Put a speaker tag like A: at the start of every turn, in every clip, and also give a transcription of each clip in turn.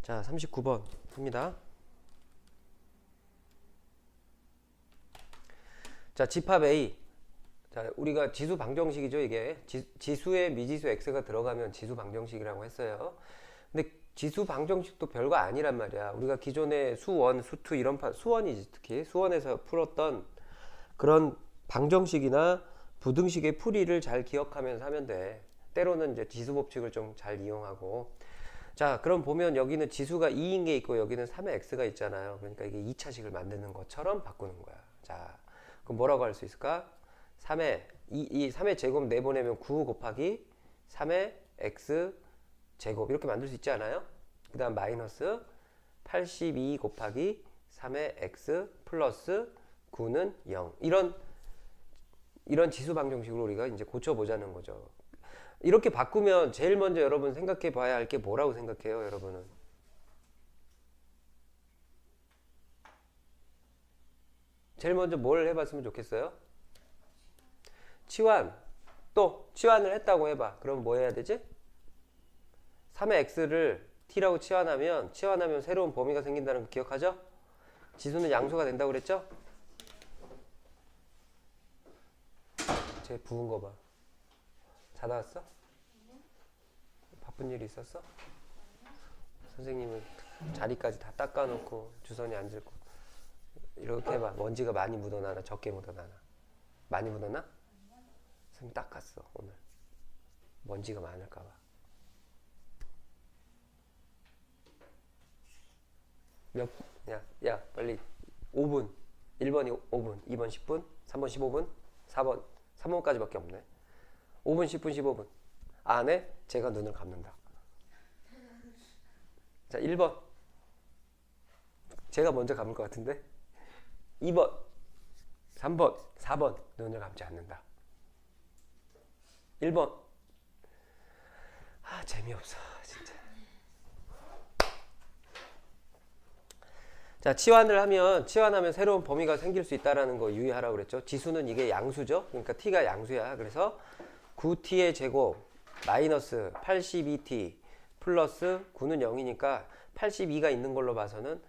A: 자, 39번 입니다. 자, 집합 A. 자, 우리가 지수 방정식이죠, 이게. 지수에 미지수 x가 들어가면 지수 방정식이라고 했어요. 근데 지수 방정식도 별거 아니란 말이야. 우리가 기존에 수원, 수투 이런 수원이지, 특히 수원에서 풀었던 그런 방정식이나 부등식의 풀이를 잘 기억하면서 하면 돼. 때로는 이제 지수 법칙을 좀 잘 이용하고. 자, 그럼 보면 여기는 지수가 2인 게 있고 여기는 3의 x가 있잖아요. 그러니까 이게 2차식을 만드는 것처럼 바꾸는 거야. 자, 그럼 뭐라고 할 수 있을까? 3의 3의 제곱 내보내면 9 곱하기 3의 x 제곱 이렇게 만들 수 있지 않아요? 그 다음 마이너스 82 곱하기 3의 x 플러스 9는 0. 이런 지수 방정식으로 우리가 이제 고쳐보자는 거죠. 이렇게 바꾸면 제일 먼저 여러분 생각해 봐야 할 게 뭐라고 생각해요, 여러분은? 제일 먼저 뭘 해봤으면 좋겠어요? 치환. 또 치환을 했다고 해봐. 그럼 뭐 해야 되지? 3의 x를 t라고 치환하면 새로운 범위가 생긴다는 거 기억하죠? 지수는 양수가 된다고 그랬죠? 쟤 부은 거 봐. 자다 왔어? 바쁜 일이 있었어? 선생님은 자리까지 다 닦아놓고 주선이 앉을 거 이렇게 해봐. 먼지가 많이 묻어나나 적게 묻어나나? 많이 묻어나? 선생님 닦았어 오늘. 먼지가 많을까봐. 야 빨리 5분. 1번이 5분, 2번 10분, 3번 15분, 4번 3번까지밖에 없네. 5분, 10분, 15분 안에 제가 눈을 감는다. 자, 1번 제가 먼저 감을 것 같은데. 2번, 3번, 4번 눈을 감지 않는다. 1번 재미없어 진짜. 자, 치환하면 새로운 범위가 생길 수 있다는 거 유의하라고 그랬죠. 지수는 이게 양수죠. 그러니까 t가 양수야. 그래서 9t의 제곱 마이너스 82t 플러스 9는 0이니까 82가 있는 걸로 봐서는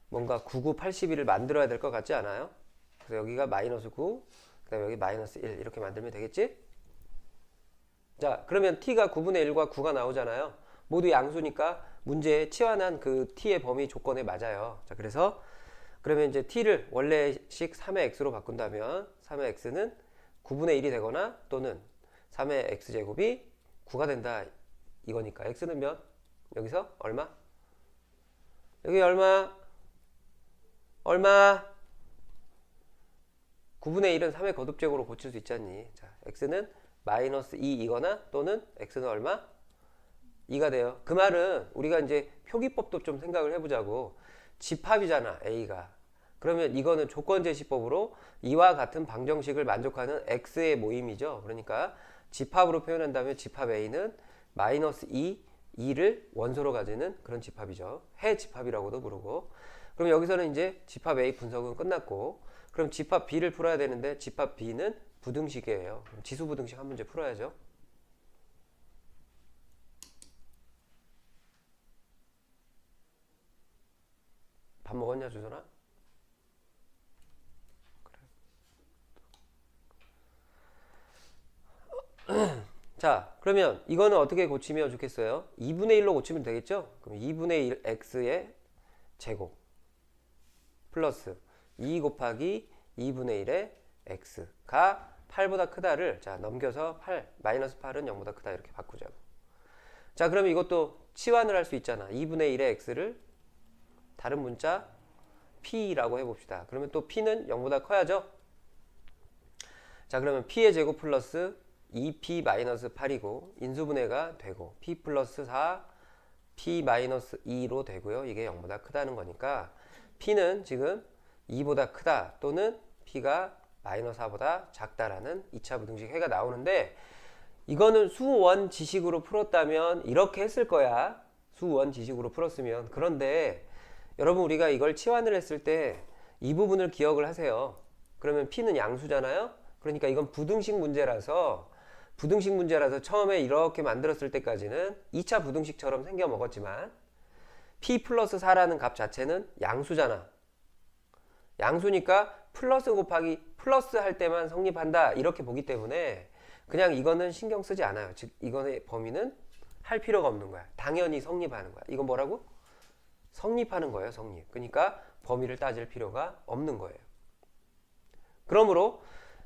A: 뭔가 99, 82를 만들어야 될 것 같지 않아요? 그래서 여기가 마이너스 9, 그 다음에 여기 마이너스 1 이렇게 만들면 되겠지? 자, 그러면 t가 9분의 1과 9가 나오잖아요. 모두 양수니까 문제에 치환한 그 t의 범위 조건에 맞아요. 자, 그러면 이제 t를 원래식 3의 x로 바꾼다면 3의 x는 9분의 1이 되거나 또는 3의 x제곱이 9가 된다 이거니까. x는 몇? 여기서 얼마? 여기 얼마? 9분의 1은 3의 거듭제곱으로 고칠 수 있잖니. 자, x는 마이너스 2이거나 또는 x는 얼마? 2가 돼요. 그 말은 우리가 이제 표기법도 좀 생각을 해보자고. 집합이잖아, a가. 그러면 이거는 조건제시법으로 이와 같은 방정식을 만족하는 x의 모임이죠. 그러니까 집합으로 표현한다면 집합 a는 마이너스 2를 원소로 가지는 그런 집합이죠. 해 집합이라고도 부르고. 그럼 여기서는 이제 집합 A 분석은 끝났고, 그럼 집합 B를 풀어야 되는데 집합 B는 부등식이에요. 그럼 지수 부등식 한 문제 풀어야죠. 밥 먹었냐, 주선아? 그래. 자, 그러면 이거는 어떻게 고치면 좋겠어요? 2분의 1로 고치면 되겠죠? 그럼 2분의 1 x의 제곱 플러스 2 곱하기 2분의 1의 x가 8보다 크다를 자 넘겨서 8, 마이너스 8은 0보다 크다 이렇게 바꾸자고. 자, 그러면 이것도 치환을 할 수 있잖아. 2분의 1의 x를 다른 문자 p라고 해봅시다. 그러면 또 p는 0보다 커야죠? 자, 그러면 p의 제곱 플러스 2p 마이너스 8이고 인수분해가 되고 p 플러스 4 p 마이너스 2로 되고요. 이게 0보다 크다는 거니까 p는 지금 2보다 크다 또는 p가 마이너스 4보다 작다라는 2차 부등식 해가 나오는데, 이거는 수원 지식으로 풀었다면 이렇게 했을 거야. 수원 지식으로 풀었으면. 그런데 여러분 우리가 이걸 치환을 했을 때 이 부분을 기억을 하세요. 그러면 p는 양수잖아요. 그러니까 이건 부등식 문제라서 처음에 이렇게 만들었을 때까지는 2차 부등식처럼 생겨 먹었지만 p 플러스 4라는 값 자체는 양수잖아. 양수니까 플러스 곱하기 플러스 할 때만 성립한다 이렇게 보기 때문에 그냥 이거는 신경 쓰지 않아요. 즉 이거의 범위는 할 필요가 없는 거야. 당연히 성립하는 거야. 이건 뭐라고? 성립하는 거예요. 성립. 그러니까 범위를 따질 필요가 없는 거예요. 그러므로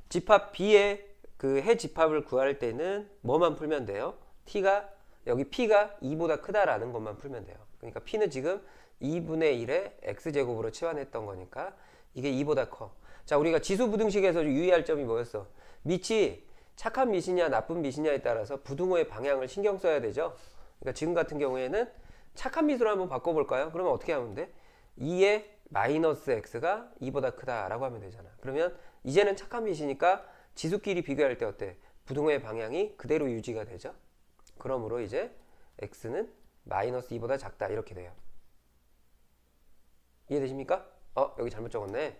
A: 집합 B의 그 해 집합을 구할 때는 뭐만 풀면 돼요? T가 여기 P가 2보다 크다라는 것만 풀면 돼요. 그러니까 P는 지금 2분의 1의 X제곱으로 치환했던 거니까 이게 2보다 커. 자, 우리가 지수부등식에서 유의할 점이 뭐였어? 밑이 착한 밑이냐 나쁜 밑이냐에 따라서 부등호의 방향을 신경 써야 되죠. 그러니까 지금 같은 경우에는 착한 밑으로 한번 바꿔볼까요? 그러면 어떻게 하면 돼? 2의 마이너스 x가 2보다 크다라고 하면 되잖아. 그러면 이제는 착한 밑이니까 지수끼리 비교할 때 어때? 부등호의 방향이 그대로 유지가 되죠. 그러므로 이제 x는 마이너스 2보다 작다 이렇게 돼요. 이해되십니까? 여기 잘못 적었네.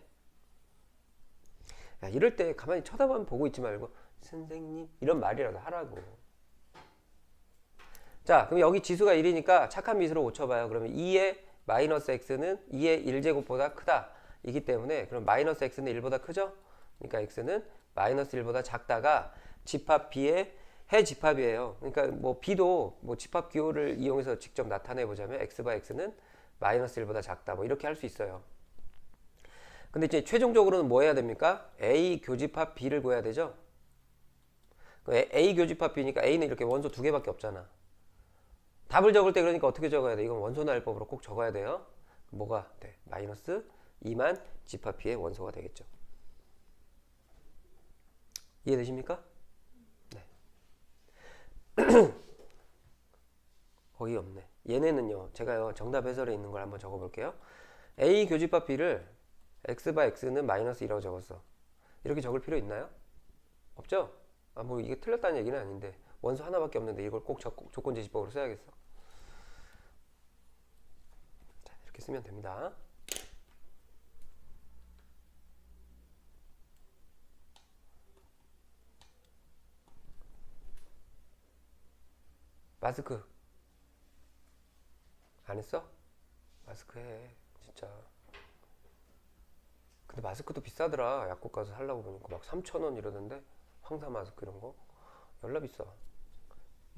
A: 야, 이럴 때 가만히 쳐다만 보고 있지 말고 선생님 이런 말이라도 하라고. 자, 그럼 여기 지수가 1이니까 착한 밑으로 고쳐봐요. 그러면 2의 마이너스 x는 2의 1제곱보다 크다 이기 때문에 그럼 마이너스 x는 1보다 크죠? 그러니까 x는 마이너스 1보다 작다가 집합 b의 해 집합이에요. 그러니까 뭐 b도 뭐 집합 기호를 이용해서 직접 나타내 보자면 x바 x는 마이너스 1보다 작다 뭐 이렇게 할 수 있어요. 근데 이제 최종적으로는 뭐 해야 됩니까? a 교집합 b를 구해야 되죠. a 교집합 b니까 a는 이렇게 원소 두 개밖에 없잖아. 답을 적을 때 그러니까 어떻게 적어야 돼? 이건 원소나열법으로 꼭 적어야 돼요. 뭐가 돼? 마이너스 2만 집합 b의 원소가 되겠죠. 이해되십니까? 네. 거의 없네. 얘네는요. 제가요 정답 해설에 있는 걸 한번 적어볼게요. a 교집합 b를 x바 x는 마이너스 2라고 적었어. 이렇게 적을 필요 있나요? 없죠? 뭐 이게 틀렸다는 얘기는 아닌데 원소 하나밖에 없는데 이걸 꼭 조건제시법으로 써야겠어. 자, 이렇게 쓰면 됩니다. 마스크 안 했어? 마스크 해 진짜. 근데 마스크도 비싸더라. 약국 가서 살라고 보니까 막 3,000원 이러던데. 황사 마스크 이런 거 열나 비싸.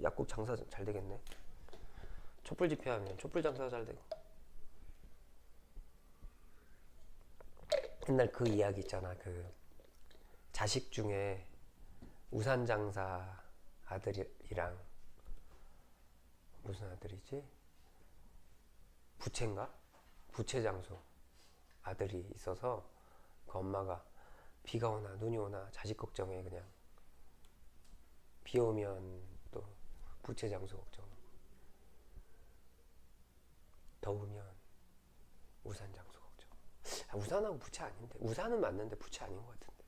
A: 약국 장사 잘 되겠네. 촛불 집회하면 촛불 장사 잘 되고. 옛날 그 이야기 있잖아. 그 자식 중에 우산 장사 아들이랑 무슨 아들이지? 부채인가? 부채 장수 아들이 있어서 그 엄마가 비가 오나 눈이 오나 자식 걱정해. 그냥 비 오면 또 부채 장수 걱정하고 더우면 우산 장수 걱정. 우산하고 부채 아닌데. 우산은 맞는데 부채 아닌 것 같은데.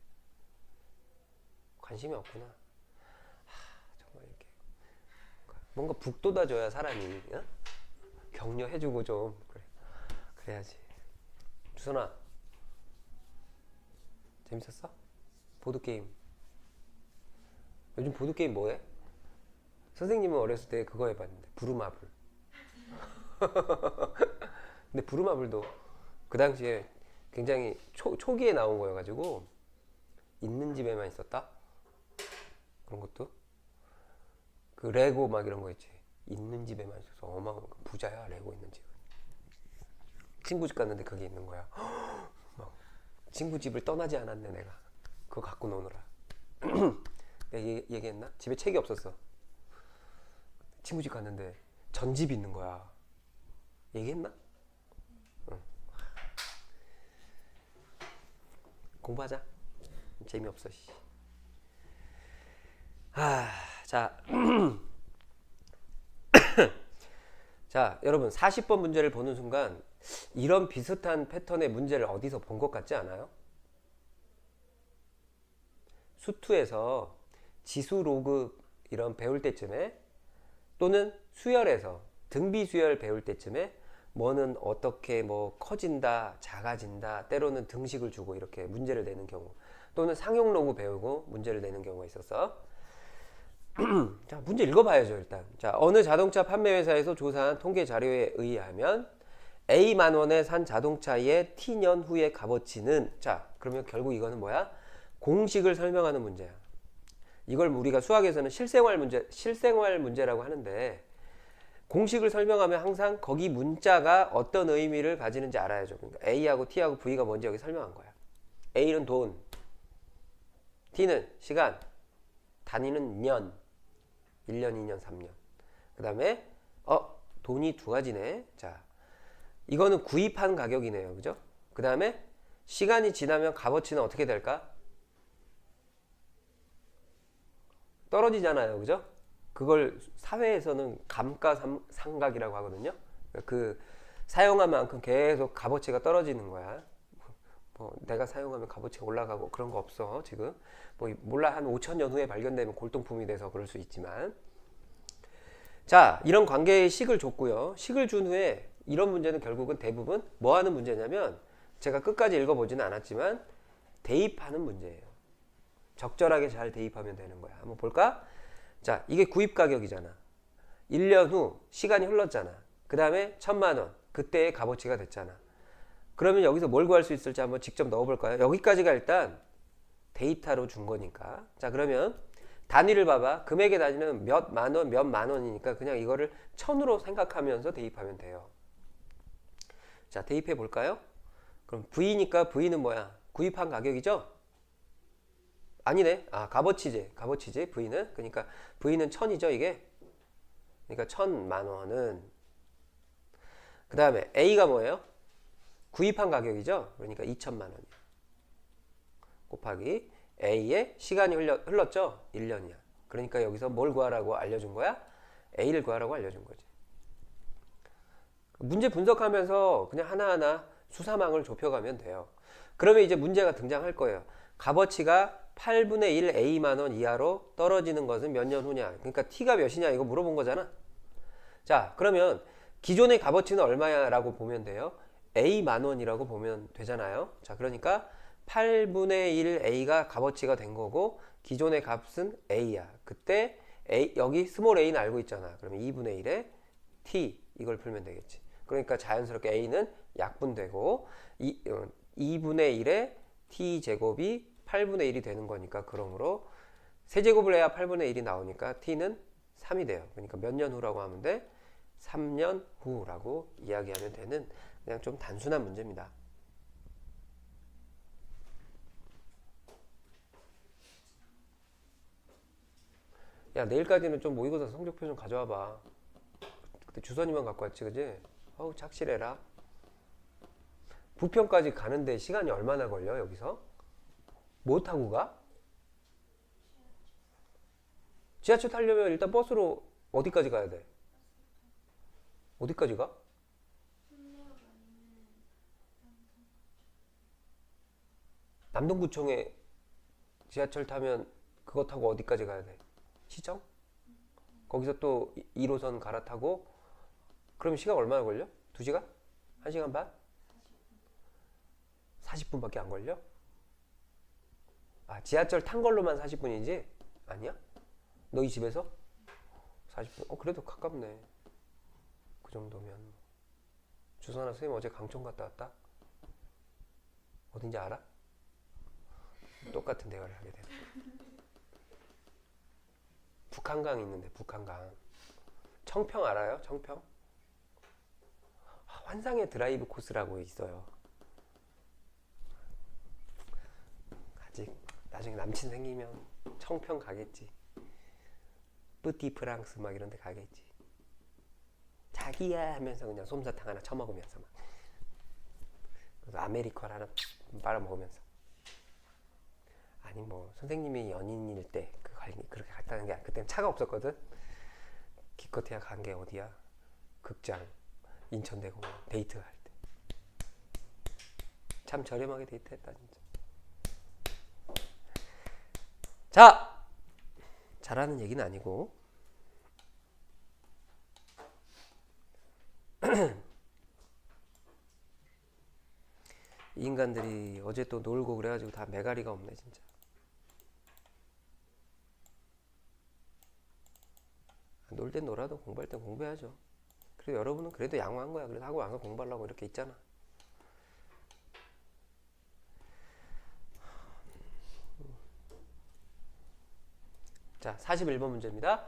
A: 관심이 없구나. 정말 이렇게 뭔가 북돋아줘야 사람이 어? 격려해주고 좀 그래. 그래야지. 주선아 재밌었어? 보드게임 요즘 보드게임 뭐해? 선생님은 어렸을 때 그거 해봤는데 부루마블. 근데 부루마블도 그 당시에 굉장히 초기에 나온 거여가지고 있는 집에만 있었다? 그런 것도 그 레고 막 이런 거 있지. 있는 집에만 있어서 어마어마한 부자야. 레고 있는 집. 친구 집 갔는데 그게 있는 거야. 막 친구 집을 떠나지 않았네 내가. 그거 갖고 노느라. 내가 얘기했나? 집에 책이 없었어. 친구 집 갔는데 전집이 있는 거야. 얘기했나? 응. 공부하자. 재미없어. 씨. 자. 자, 여러분 40번 문제를 보는 순간 이런 비슷한 패턴의 문제를 어디서 본 것 같지 않아요? 수투에서 지수 로그 이런 배울 때쯤에 또는 수열에서 등비 수열 배울 때쯤에 뭐는 어떻게 뭐 커진다, 작아진다, 때로는 등식을 주고 이렇게 문제를 내는 경우, 또는 상용 로그 배우고 문제를 내는 경우가 있었어. 자, 문제 읽어봐야죠 일단. 자, 어느 자동차 판매 회사에서 조사한 통계 자료에 의하면 A만 원에 산 자동차의 T년 후의 값어치는, 자, 그러면 결국 이거는 뭐야? 공식을 설명하는 문제야. 이걸 우리가 수학에서는 실생활 문제라고 하는데, 공식을 설명하면 항상 거기 문자가 어떤 의미를 가지는지 알아야죠. 그러니까 A하고 T하고 V가 뭔지 여기 설명한 거야. A는 돈, T는 시간, 단위는 년, 1년, 2년, 3년. 그 다음에 돈이 두 가지네. 자, 이거는 구입한 가격이네요. 그죠? 그 다음에 시간이 지나면 값어치는 어떻게 될까? 떨어지잖아요. 그죠? 그걸 사회에서는 감가상각이라고 하거든요. 그 사용한 만큼 계속 값어치가 떨어지는 거야. 뭐 내가 사용하면 값어치가 올라가고 그런 거 없어 지금. 뭐 몰라, 한 5천 년 후에 발견되면 골동품이 돼서 그럴 수 있지만. 자, 이런 관계의 식을 줬고요. 식을 준 후에 이런 문제는 결국은 대부분 뭐 하는 문제냐면, 제가 끝까지 읽어보지는 않았지만 대입하는 문제예요. 적절하게 잘 대입하면 되는 거야. 한번 볼까? 자, 이게 구입 가격이잖아. 1년 후 시간이 흘렀잖아. 그 다음에 1,000만 원. 그때의 값어치가 됐잖아. 그러면 여기서 뭘 구할 수 있을지 한번 직접 넣어볼까요? 여기까지가 일단 데이터로 준 거니까. 자, 그러면 단위를 봐봐. 금액의 단위는 몇 만 원, 몇 만 원이니까 그냥 이거를 1,000으로 생각하면서 대입하면 돼요. 자, 대입해 볼까요? 그럼 V니까 V는 뭐야? 구입한 가격이죠? 아니네. 아, 값어치지. V는. 그러니까 V는 1,000이죠, 이게. 그러니까 1,000만 원은. 그 다음에 A가 뭐예요? 구입한 가격이죠? 그러니까 2,000만 원이야. 곱하기 A의 시간이 흘렀죠? 1년이야. 그러니까 여기서 뭘 구하라고 알려준 거야? A를 구하라고 알려준 거지. 문제 분석하면서 그냥 하나하나 수사망을 좁혀가면 돼요. 그러면 이제 문제가 등장할 거예요. 값어치가 8분의 1 A만 원 이하로 떨어지는 것은 몇 년 후냐. 그러니까 T가 몇이냐 이거 물어본 거잖아. 자, 그러면 기존의 값어치는 얼마야 라고 보면 돼요. A만 원이라고 보면 되잖아요. 자, 그러니까 8분의 1 A가 값어치가 된 거고 기존의 값은 A야. 그때 A, 여기 스몰 a는 알고 있잖아. 그러면 2분의 1에 T 이걸 풀면 되겠지. 그러니까 자연스럽게 A는 약분되고 2분의 1에 T 제곱이 8분의 1이 되는 거니까, 그러므로 세제곱을 해야 8분의 1이 나오니까 T는 3이 돼요. 그러니까 몇 년 후라고 하면 돼? 3년 후라고 이야기하면 되는 그냥 좀 단순한 문제입니다. 야, 내일까지는 좀 모의고사 성적표 좀 가져와 봐. 그때 주선이만 갖고 왔지, 그지? 어우, 착실해라. 부평까지 가는데 시간이 얼마나 걸려, 여기서? 뭐 타고 가? 지하철 타려면 일단 버스로 어디까지 가야 돼? 어디까지 가? 남동구청에 지하철 타면 그거 타고 어디까지 가야 돼? 시청? 거기서 또 1호선 갈아타고, 그럼 시간 얼마나 걸려? 2시간? 1시간 반? 40분밖에 안 걸려? 아, 지하철 탄 걸로만 40분이지? 아니야? 너희 집에서? 40분? 그래도 가깝네. 그 정도면. 주선아 선생님 어제 강촌 갔다 왔다? 어딘지 알아? 똑같은 대화를 하게 되네. 북한강 있는데, 북한강. 청평 알아요? 청평? 환상의 드라이브 코스라고 있어요. 아직 나중에 남친 생기면 청평 가겠지. 뿌띠 프랑스 막 이런 데 가겠지. 자기야 하면서 그냥 솜사탕 하나 처먹으면서 막. 그래서 아메리카노 하나 빨아먹으면서. 아니 뭐 선생님이 연인일 때 그렇게 갔다는 게, 그때는 차가 없었거든. 기껏해야 간 게 어디야? 극장, 인천대공원 데이트할 때. 참 저렴하게 데이트했다 진짜. 자, 잘하는 얘기는 아니고 이 인간들이 어제 또 놀고 그래가지고 다 매가리가 없네 진짜. 놀 땐 놀아도 공부할 땐 공부해야죠. 그래도 여러분은 그래도 양호한 거야. 그래도 하고 와서 공부하려고 이렇게 있잖아. 자, 41번 문제입니다.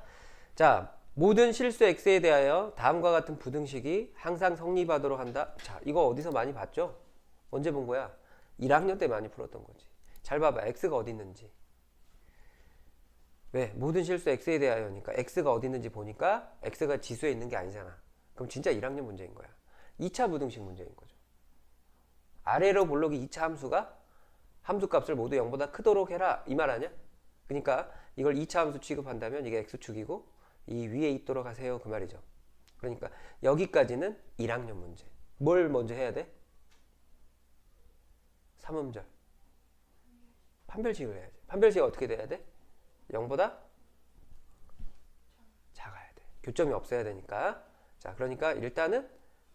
A: 자, 모든 실수 x에 대하여 다음과 같은 부등식이 항상 성립하도록 한다. 자, 이거 어디서 많이 봤죠? 언제 본 거야? 1학년 때 많이 풀었던 거지. 잘 봐봐. x가 어디 있는지. 왜? 모든 실수 x에 대하여니까 x가 어디 있는지 보니까 x가 지수에 있는 게 아니잖아. 그럼 진짜 1학년 문제인 거야. 2차 부등식 문제인 거죠. 아래로 볼록이 2차 함수가 함수값을 모두 0보다 크도록 해라. 이 말 아니야? 그러니까 이걸 2차 함수 취급한다면 이게 x축이고 이 위에 있도록 하세요. 그 말이죠. 그러니까 여기까지는 1학년 문제. 뭘 먼저 해야 돼? 삼음절. 판별식을 해야지. 판별식이 어떻게 돼야 돼? 0보다 작아야 돼. 교점이 없어야 되니까. 자, 그러니까 일단은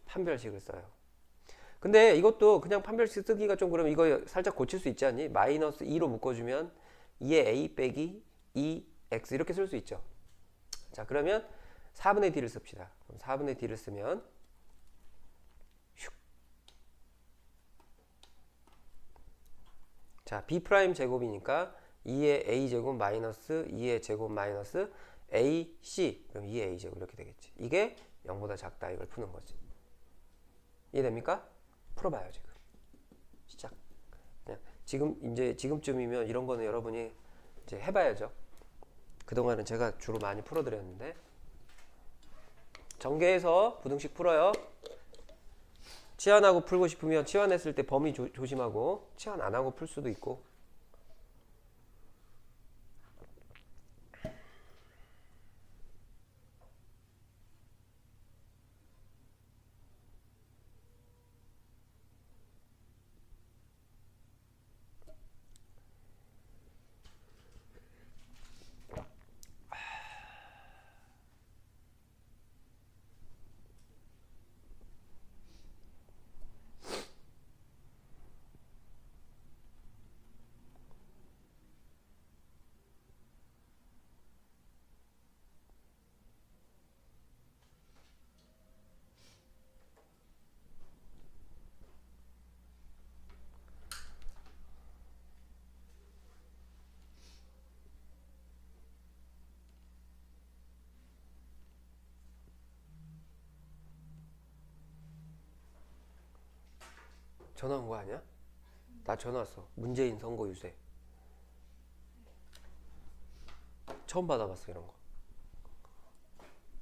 A: 판별식을 써요. 근데 이것도 그냥 판별식 쓰기가 좀 그러면 이거 살짝 고칠 수 있지 않니? 마이너스 2로 묶어주면 2의 a 빼기 2x 이렇게 쓸 수 있죠. 자, 그러면 4분의 d를 씁시다. 그럼 4분의 d를 쓰면 슉. 자, b 프라임 제곱이니까 2의 a 제곱 마이너스 2의 제곱 마이너스 ac 그럼 2의 a 제곱 이렇게 되겠지. 이게 0보다 작다. 이걸 푸는 거지. 이해됩니까? 풀어봐요. 지금 시작. 그냥 지금쯤이면 이런 거는 여러분이 이제 해봐야죠. 그동안은 제가 주로 많이 풀어드렸는데 전개해서 부등식 풀어요. 치환하고 풀고 싶으면 치환했을 때 범위 조심하고 치환 안 하고 풀 수도 있고. 전화 온 거 아니야? 나 전화 왔어. 문재인 선거 유세. 처음 받아봤어 이런 거.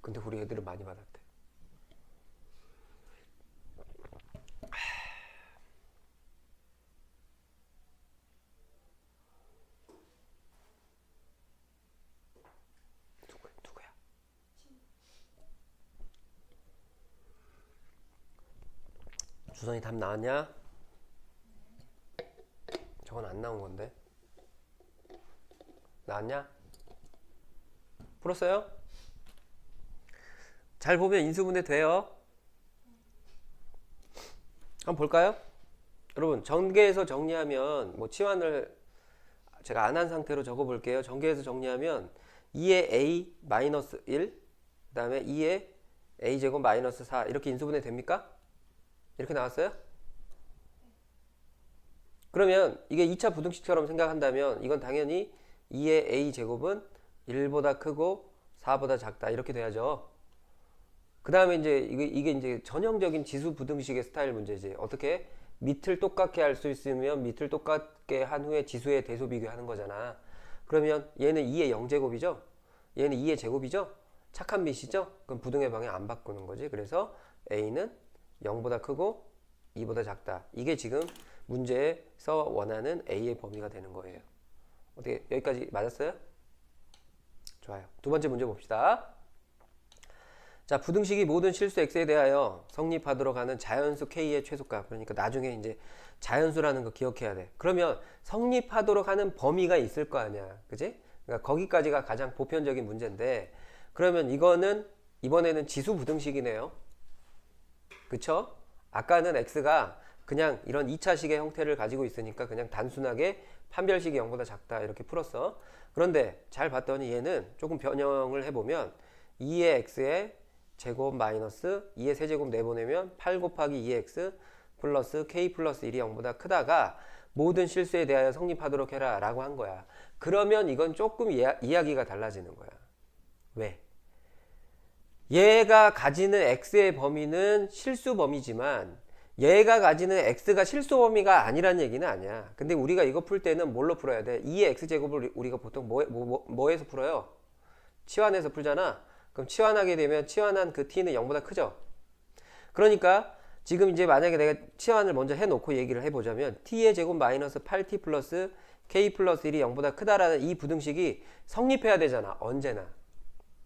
A: 근데 우리 애들은 많이 받았대. 누구야? 주선이 답 나왔냐? 저건 안 나온 건데. 나왔냐? 풀었어요? 잘 보면 인수분해 돼요. 한번 볼까요? 여러분 전개해서 정리하면 뭐 치환을 제가 안 한 상태로 적어 볼게요. 전개해서 정리하면 2의 a 마이너스 1 그 다음에 2의 a 제곱 마이너스 4 이렇게 인수분해 됩니까? 이렇게 나왔어요? 그러면 이게 2차 부등식처럼 생각한다면 이건 당연히 2의 a 제곱은 1보다 크고 4보다 작다 이렇게 돼야죠. 그 다음에 이제 이게 이제 전형적인 지수 부등식의 스타일 문제지. 어떻게? 밑을 똑같게 할 수 있으면 밑을 똑같게 한 후에 지수의 대소 비교하는 거잖아. 그러면 얘는 2의 0제곱이죠? 얘는 2의 제곱이죠? 착한 밑이죠? 그럼 부등의 방향 안 바꾸는 거지. 그래서 a는 0보다 크고 2보다 작다. 이게 지금 문제에서 원하는 a의 범위가 되는 거예요. 어떻게 여기까지 맞았어요? 좋아요. 두 번째 문제 봅시다. 자, 부등식이 모든 실수 x에 대하여 성립하도록 하는 자연수 k의 최소값. 그러니까 나중에 이제 자연수라는 거 기억해야 돼. 그러면 성립하도록 하는 범위가 있을 거 아니야. 그지? 그러니까 거기까지가 가장 보편적인 문제인데, 그러면 이거는 이번에는 지수 부등식이네요. 그쵸? 아까는 x가 그냥 이런 2차식의 형태를 가지고 있으니까 그냥 단순하게 판별식이 0보다 작다 이렇게 풀었어. 그런데 잘 봤더니 얘는 조금 변형을 해보면 2의 x에 제곱 마이너스 2의 세제곱 내보내면 8 곱하기 2x 플러스 k 플러스 1이 0보다 크다가 모든 실수에 대하여 성립하도록 해라 라고 한 거야. 그러면 이건 조금 이야기가 달라지는 거야. 왜? 얘가 가지는 x의 범위는 실수 범위지만 얘가 가지는 x가 실수 범위가 아니란 얘기는 아니야. 근데 우리가 이거 풀 때는 뭘로 풀어야 돼? 2의 x제곱을 우리가 보통 뭐에서 풀어요? 치환해서 풀잖아. 그럼 치환하게 되면 치환한 그 t는 0보다 크죠? 그러니까 지금 이제 만약에 내가 치환을 먼저 해놓고 얘기를 해보자면 t의 제곱 마이너스 8t 플러스 k 플러스 1이 0보다 크다라는 이 부등식이 성립해야 되잖아. 언제나.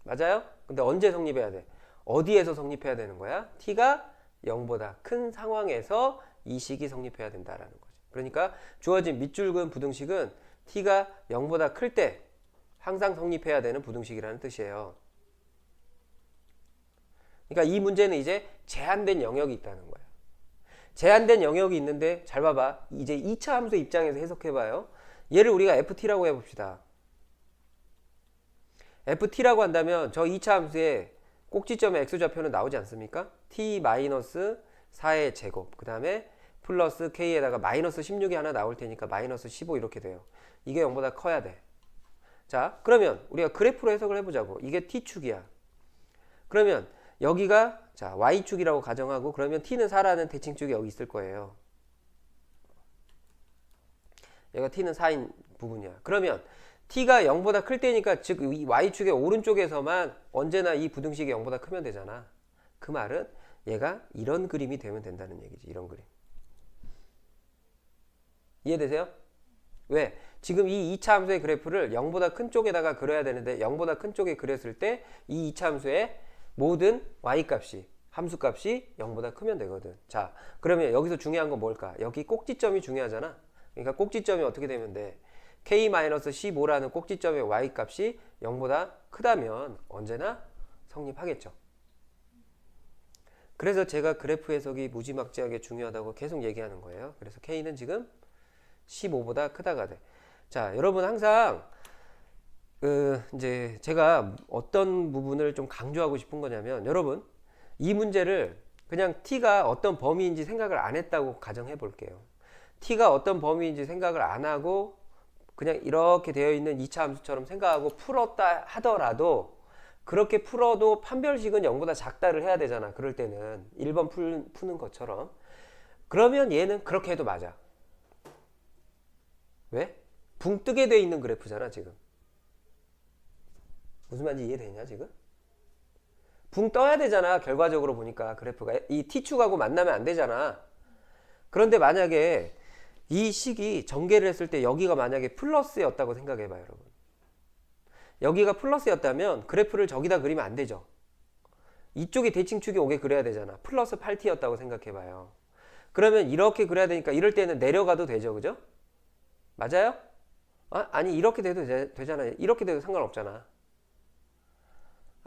A: 맞아요? 근데 언제 성립해야 돼? 어디에서 성립해야 되는 거야? t가 0보다 큰 상황에서 이 식이 성립해야 된다라는 거죠. 그러니까 주어진 밑줄근 부등식은 t가 0보다 클 때 항상 성립해야 되는 부등식이라는 뜻이에요. 그러니까 이 문제는 이제 제한된 영역이 있다는 거예요. 제한된 영역이 있는데 잘 봐봐. 이제 2차 함수 입장에서 해석해봐요. 얘를 우리가 ft라고 해봅시다. ft라고 한다면 저 2차 함수에 꼭지점의 x좌표는 나오지 않습니까? t-4의 제곱 그 다음에 플러스 k에다가 마이너스 16이 하나 나올 테니까 마이너스 15 이렇게 돼요. 이게 0보다 커야 돼. 자, 그러면 우리가 그래프로 해석을 해보자고. 이게 t축이야. 그러면 여기가 자 y축이라고 가정하고 그러면 t는 4라는 대칭축이 여기 있을 거예요. 얘가 t는 4인 부분이야. 그러면 t가 0보다 클 때니까 즉 이 y축의 오른쪽에서만 언제나 이 부등식이 0보다 크면 되잖아. 그 말은 얘가 이런 그림이 되면 된다는 얘기지. 이런 그림. 이해되세요? 왜? 지금 이 2차 함수의 그래프를 0보다 큰 쪽에다가 그려야 되는데 0보다 큰 쪽에 그렸을 때 이 2차 함수의 모든 y값이 함수값이 0보다 크면 되거든. 자, 그러면 여기서 중요한 건 뭘까? 여기 꼭지점이 중요하잖아. 그러니까 꼭지점이 어떻게 되면 돼? k-15라는 꼭지점의 y값이 0보다 크다면 언제나 성립하겠죠. 그래서 제가 그래프 해석이 무지막지하게 중요하다고 계속 얘기하는 거예요. 그래서 k는 지금 15보다 크다가 돼. 자, 여러분 항상 이제 제가 어떤 부분을 좀 강조하고 싶은 거냐면 여러분 이 문제를 그냥 t가 어떤 범위인지 생각을 안 했다고 가정해 볼게요. t가 어떤 범위인지 생각을 안 하고 그냥 이렇게 되어 있는 2차 함수처럼 생각하고 풀었다 하더라도 그렇게 풀어도 판별식은 0보다 작다를 해야 되잖아. 그럴 때는 1번 푸는 것처럼. 그러면 얘는 그렇게 해도 맞아. 왜? 붕 뜨게 돼 있는 그래프잖아 지금. 무슨 말인지 이해되냐 지금? 붕 떠야 되잖아. 결과적으로 보니까 그래프가 이 t축하고 만나면 안 되잖아. 그런데 만약에 이 식이 전개를 했을 때 여기가 만약에 플러스였다고 생각해봐요 여러분. 여기가 플러스였다면 그래프를 저기다 그리면 안 되죠. 이쪽에 대칭축이 오게 그려야 되잖아. 플러스 8t였다고 생각해봐요. 그러면 이렇게 그려야 되니까 이럴 때는 내려가도 되죠. 그죠? 맞아요? 아니 이렇게 돼도 되잖아요. 이렇게 돼도 상관없잖아.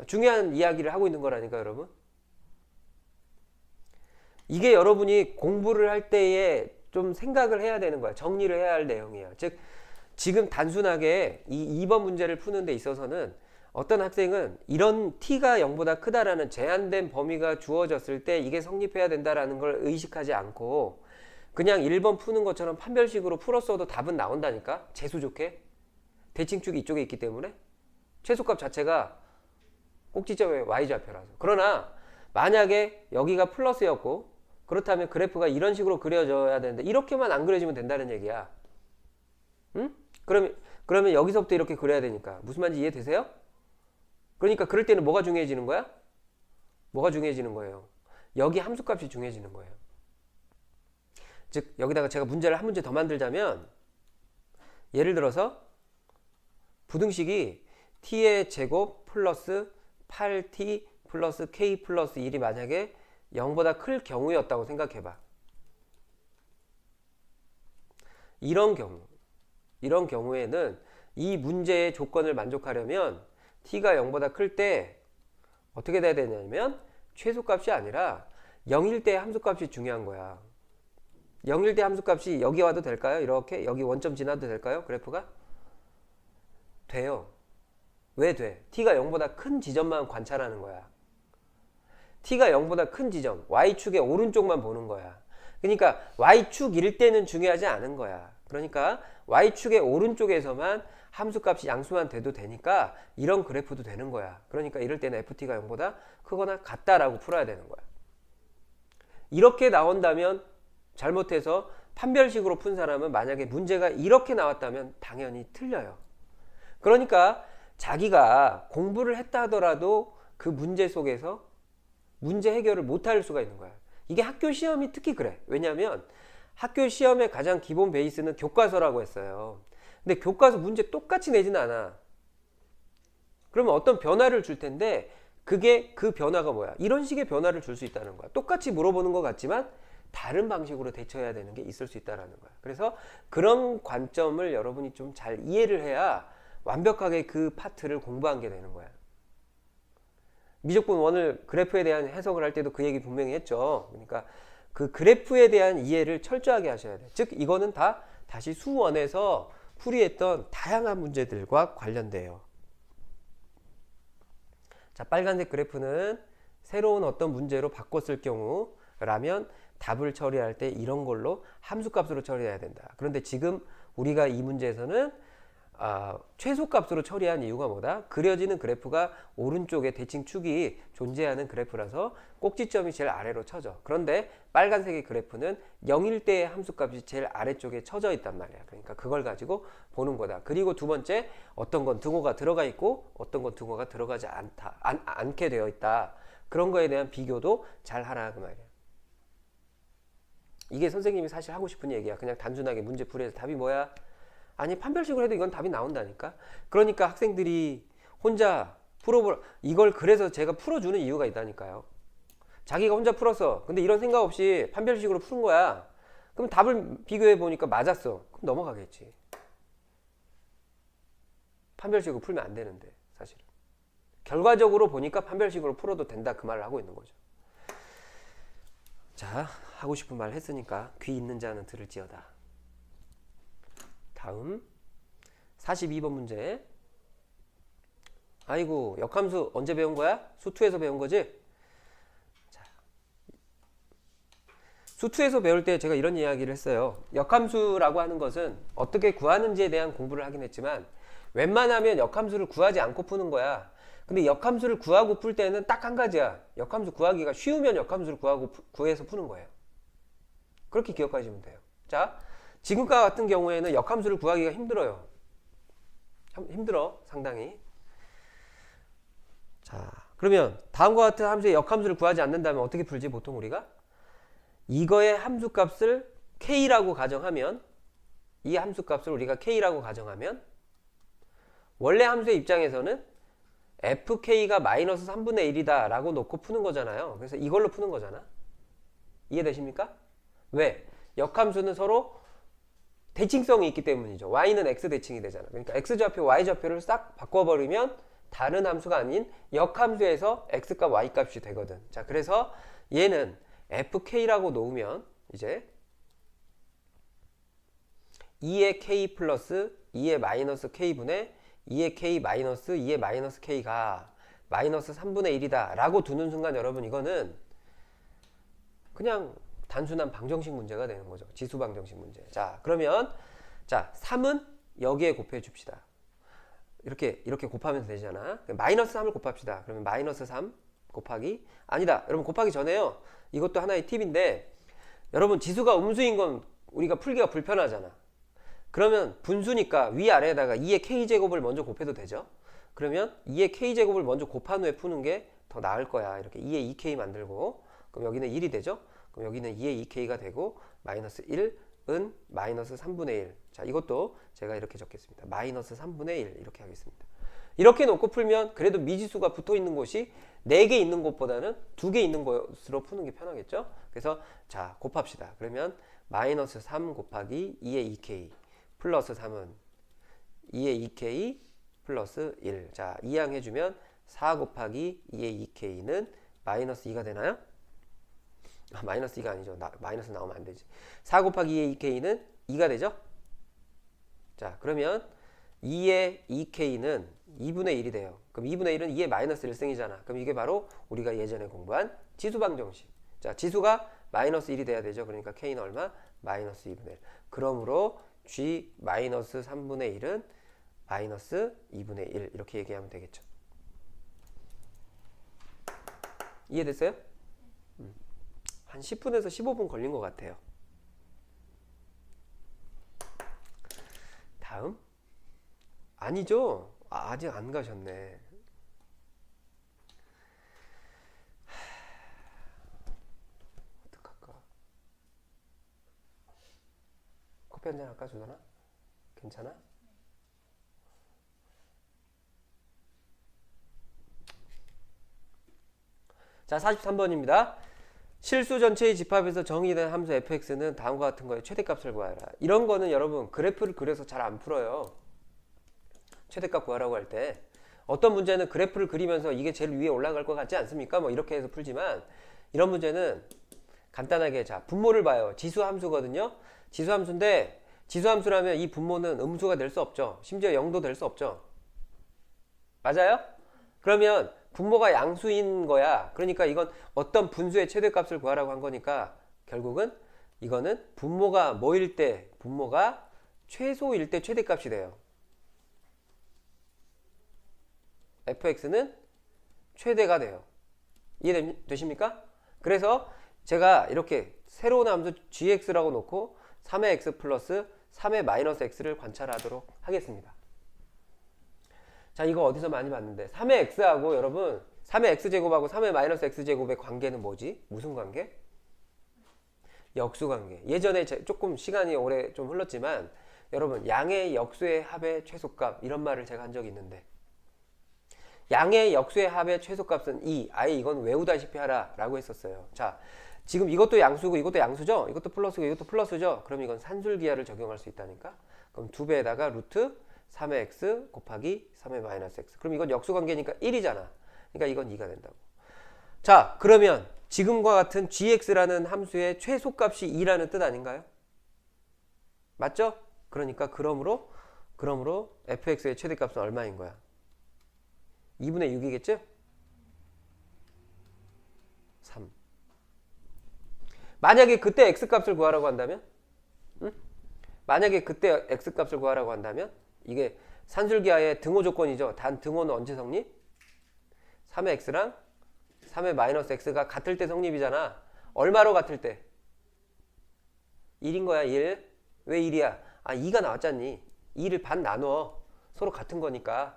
A: 중요한 이야기를 하고 있는 거라니까 여러분. 이게 여러분이 공부를 할 때에 좀 생각을 해야 되는 거야. 정리를 해야 할 내용이야. 즉 지금 단순하게 이 2번 문제를 푸는 데 있어서는 어떤 학생은 이런 t가 0보다 크다라는 제한된 범위가 주어졌을 때 이게 성립해야 된다라는 걸 의식하지 않고 그냥 1번 푸는 것처럼 판별식으로 풀었어도 답은 나온다니까. 재수 좋게. 대칭축이 이쪽에 있기 때문에 최소값 자체가 꼭지점의 y좌표라서. 그러나 만약에 여기가 플러스였고 그렇다면 그래프가 이런 식으로 그려져야 되는데 이렇게만 안 그려지면 된다는 얘기야. 응? 그러면 여기서부터 이렇게 그려야 되니까. 무슨 말인지 이해되세요? 그러니까 그럴 때는 뭐가 중요해지는 거야? 뭐가 중요해지는 거예요? 여기 함수값이 중요해지는 거예요. 즉 여기다가 제가 문제를 한 문제 더 만들자면 예를 들어서 부등식이 t의 제곱 플러스 8t 플러스 k 플러스 1이 만약에 0보다 클 경우였다고 생각해봐. 이런 경우에는 이 문제의 조건을 만족하려면 t가 0보다 클 때 어떻게 돼야 되냐면 최소값이 아니라 0일 때 함수값이 중요한 거야. 0일 때 함수값이 여기 와도 될까요? 이렇게 여기 원점 지나도 될까요? 그래프가? 돼요. 왜 돼? t가 0보다 큰 지점만 관찰하는 거야. t가 0보다 큰 지점, y축의 오른쪽만 보는 거야. 그러니까 y축일 때는 중요하지 않은 거야. 그러니까 y축의 오른쪽에서만 함수값이 양수만 돼도 되니까 이런 그래프도 되는 거야. 그러니까 이럴 때는 ft가 0보다 크거나 같다라고 풀어야 되는 거야. 이렇게 나온다면 잘못해서 판별식으로 푼 사람은 만약에 문제가 이렇게 나왔다면 당연히 틀려요. 그러니까 자기가 공부를 했다 하더라도 그 문제 속에서 문제 해결을 못할 수가 있는 거야. 이게 학교 시험이 특히 그래. 왜냐하면 학교 시험의 가장 기본 베이스는 교과서라고 했어요. 근데 교과서 문제 똑같이 내지는 않아. 그러면 어떤 변화를 줄 텐데 그게 그 변화가 뭐야? 이런 식의 변화를 줄 수 있다는 거야. 똑같이 물어보는 것 같지만 다른 방식으로 대처해야 되는 게 있을 수 있다는 거야. 그래서 그런 관점을 여러분이 좀 잘 이해를 해야 완벽하게 그 파트를 공부한 게 되는 거야. 미적분 원을 그래프에 대한 해석을 할 때도 그 얘기 분명히 했죠. 그러니까 그 그래프에 대한 이해를 철저하게 하셔야 돼. 즉 이거는 다 다시 수원에서 풀이했던 다양한 문제들과 관련돼요. 자, 빨간색 그래프는 새로운 어떤 문제로 바꿨을 경우라면 답을 처리할 때 이런 걸로 함수값으로 처리해야 된다. 그런데 지금 우리가 이 문제에서는 최소값으로 처리한 이유가 뭐다? 그려지는 그래프가 오른쪽에 대칭 축이 존재하는 그래프라서 꼭지점이 제일 아래로 쳐져. 그런데 빨간색의 그래프는 0일 때의 함수값이 제일 아래쪽에 쳐져 있단 말이야. 그러니까 그걸 가지고 보는 거다. 그리고 두 번째, 어떤 건 등호가 들어가 있고 어떤 건 등호가 들어가지 않게 되어 있다. 그런 거에 대한 비교도 잘 하라 그 말이야. 이게 선생님이 사실 하고 싶은 얘기야. 그냥 단순하게 문제 풀이해서 답이 뭐야? 아니 판별식으로 해도 이건 답이 나온다니까. 그러니까 학생들이 혼자 이걸 그래서 제가 풀어주는 이유가 있다니까요. 자기가 혼자 풀었어. 근데 이런 생각 없이 판별식으로 푸는 거야. 그럼 답을 비교해 보니까 맞았어. 그럼 넘어가겠지. 판별식으로 풀면 안 되는데 사실은. 결과적으로 보니까 판별식으로 풀어도 된다 그 말을 하고 있는 거죠. 자, 하고 싶은 말 했으니까 귀 있는 자는 들을지어다. 다음 42번 문제. 아이고, 역함수 언제 배운 거야? 수투에서 배운 거지? 자, 수투에서 배울 때 제가 이런 이야기를 했어요. 역함수라고 하는 것은 어떻게 구하는지에 대한 공부를 하긴 했지만 웬만하면 역함수를 구하지 않고 푸는 거야. 근데 역함수를 구하고 풀 때는 딱 한 가지야. 역함수 구하기가 쉬우면 역함수를 구해서 푸는 거예요. 그렇게 기억하시면 돼요. 자, 지금과 같은 경우에는 역함수를 구하기가 힘들어요. 힘들어, 상당히. 자, 그러면 다음과 같은 함수의 역함수를 구하지 않는다면 어떻게 풀지, 보통 우리가? 이거의 함수값을 k라고 가정하면, 이 함수값을 우리가 k라고 가정하면, 원래 함수의 입장에서는 fk가 마이너스 3분의 1이다 라고 놓고 푸는 거잖아요. 그래서 이걸로 푸는 거잖아. 이해되십니까? 왜? 역함수는 서로 대칭성이 있기 때문이죠. y는 x 대칭이 되잖아. 그러니까 x좌표, y좌표를 싹 바꿔버리면 다른 함수가 아닌 역함수에서 x값, y값이 되거든. 자, 그래서 얘는 fk라고 놓으면 이제 2의 k 플러스 2의 마이너스 k분의 2의 k 마이너스 2의 마이너스 k가 마이너스 3분의 1이다 라고 두는 순간 여러분 이거는 그냥 단순한 방정식 문제가 되는 거죠. 지수 방정식 문제. 자, 그러면 자 3은 여기에 곱해 줍시다. 이렇게 곱하면 되잖아. 마이너스 3을 곱합시다. 그러면 마이너스 3 곱하기 아니다. 여러분 곱하기 전에요. 이것도 하나의 팁인데 여러분 지수가 음수인 건 우리가 풀기가 불편하잖아. 그러면 분수니까 위아래에다가 2의 k제곱을 먼저 곱해도 되죠. 그러면 2의 k제곱을 먼저 곱한 후에 푸는 게 더 나을 거야. 이렇게 2의 2k 만들고 그럼 여기는 1이 되죠. 그럼 여기는 2의 2k가 되고 마이너스 1은 마이너스 3분의 1. 자, 이것도 제가 이렇게 적겠습니다. 마이너스 3분의 1 이렇게 하겠습니다. 이렇게 놓고 풀면 그래도 미지수가 붙어 있는 곳이 4개 있는 곳보다는 2개 있는 곳으로 푸는 게 편하겠죠. 그래서 자, 곱합시다. 그러면 마이너스 3 곱하기 2의 2k 플러스 3은 2의 2k 플러스 1. 자, 이항해주면 4 곱하기 2의 2k는 마이너스 2가 되나요? 마이너스 2가 아니죠. 마이너스 나오면 안 되지. 4 곱하기 2의 2k는 2가 되죠? 자, 그러면 2의 2k는 2분의 1이 돼요. 그럼 2분의 1은 2의 마이너스 1승이잖아. 그럼 이게 바로 우리가 예전에 공부한 지수 방정식. 자, 지수가 마이너스 1이 돼야 되죠. 그러니까 K는 얼마? 마이너스 2분의 1. 그러므로 G 마이너스 3분의 1은 마이너스 2분의 1 이렇게 얘기하면 되겠죠. 이해됐어요? 한 10분에서 15분 걸린 것 같아요. 다음? 아니죠? 아직 안 가셨네. 어떡할까? 커피 한잔 할까, 주선아? 괜찮아? 자, 43번입니다. 실수 전체의 집합에서 정의된 함수 fx는 다음과 같은 거에 최대값을 구하라. 이런 거는 여러분 그래프를 그려서 잘 안 풀어요. 최대값 구하라고 할 때 어떤 문제는 그래프를 그리면서 이게 제일 위에 올라갈 것 같지 않습니까? 뭐 이렇게 해서 풀지만 이런 문제는 간단하게 자 분모를 봐요. 지수 함수거든요. 지수 함수인데 지수 함수라면 이 분모는 음수가 될 수 없죠. 심지어 0도 될 수 없죠. 맞아요? 그러면 분모가 양수인 거야. 그러니까 이건 어떤 분수의 최대값을 구하라고 한 거니까 결국은 이거는 분모가 뭐일 때 분모가 최소일 때 최대값이 돼요. fx는 최대가 돼요. 이해되십니까? 그래서 제가 이렇게 새로운 함수 gx라고 놓고 3의 x 플러스 3의 마이너스 x를 관찰하도록 하겠습니다. 자, 이거 어디서 많이 봤는데 3의 x하고 여러분 3의 x제곱하고 3의 마이너스 x제곱의 관계는 뭐지? 무슨 관계? 역수관계. 예전에 조금 시간이 오래 좀 흘렀지만 여러분 양의 역수의 합의 최소값 이런 말을 제가 한 적이 있는데 양의 역수의 합의 최소값은 2. 아예 이건 외우다시피 하라 라고 했었어요. 자, 지금 이것도 양수고 이것도 양수죠? 이것도 플러스고 이것도 플러스죠? 그럼 이건 산술기하를 적용할 수 있다니까? 그럼 2배에다가 루트 3의 x 곱하기 3의 마이너스 x. 그럼 이건 역수관계니까 1이잖아. 그러니까 이건 2가 된다고. 자, 그러면 지금과 같은 gx라는 함수의 최소값이 2라는 뜻 아닌가요? 맞죠? 그러니까 그러므로 fx의 최대값은 얼마인 거야? 2분의 6이겠죠? 3. 만약에 그때 x값을 구하라고 한다면? 응? 만약에 그때 x값을 구하라고 한다면? 이게 산술기하의 등호 조건이죠. 단 등호는 언제 성립? 3의 x랑 3의 마이너스 x가 같을 때 성립이잖아. 얼마로 같을 때? 1인 거야, 1. 왜 1이야? 아, 2가 나왔잖니. 2를 반 나눠. 서로 같은 거니까.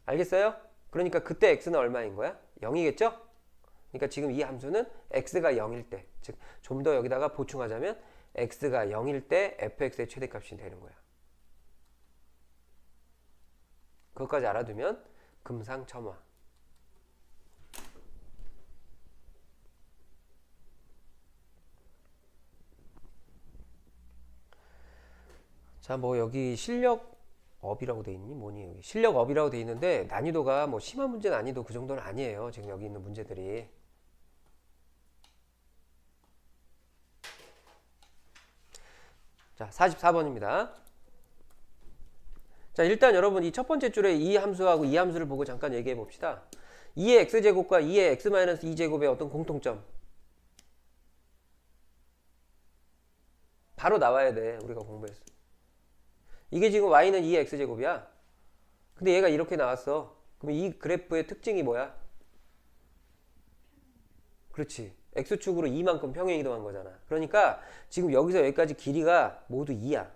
A: 알겠어요? 그러니까 그때 x는 얼마인 거야? 0이겠죠? 그러니까 지금 이 함수는 x가 0일 때, 즉 좀 더 여기다가 보충하자면 x가 0일 때 fx의 최대값이 되는 거야. 그것까지 알아두면 금상첨화. 자, 뭐 여기 실력업이라고 돼 있니? 뭐니 여기? 실력업이라고 돼 있는데 난이도가 뭐 심한 문제 난이도 그 정도는 아니에요. 지금 여기 있는 문제들이. 자, 44번입니다. 자, 일단 여러분 이 첫 번째 줄에 이 함수하고 이 함수를 보고 잠깐 얘기해 봅시다. 2의 x제곱과 2의 x-2제곱의 어떤 공통점. 바로 나와야 돼. 우리가 공부했어. 이게 지금 y는 2의 x제곱이야. 근데 얘가 이렇게 나왔어. 그럼 이 그래프의 특징이 뭐야? 그렇지. x축으로 2만큼 평행이동한 거잖아. 그러니까 지금 여기서 여기까지 길이가 모두 2야.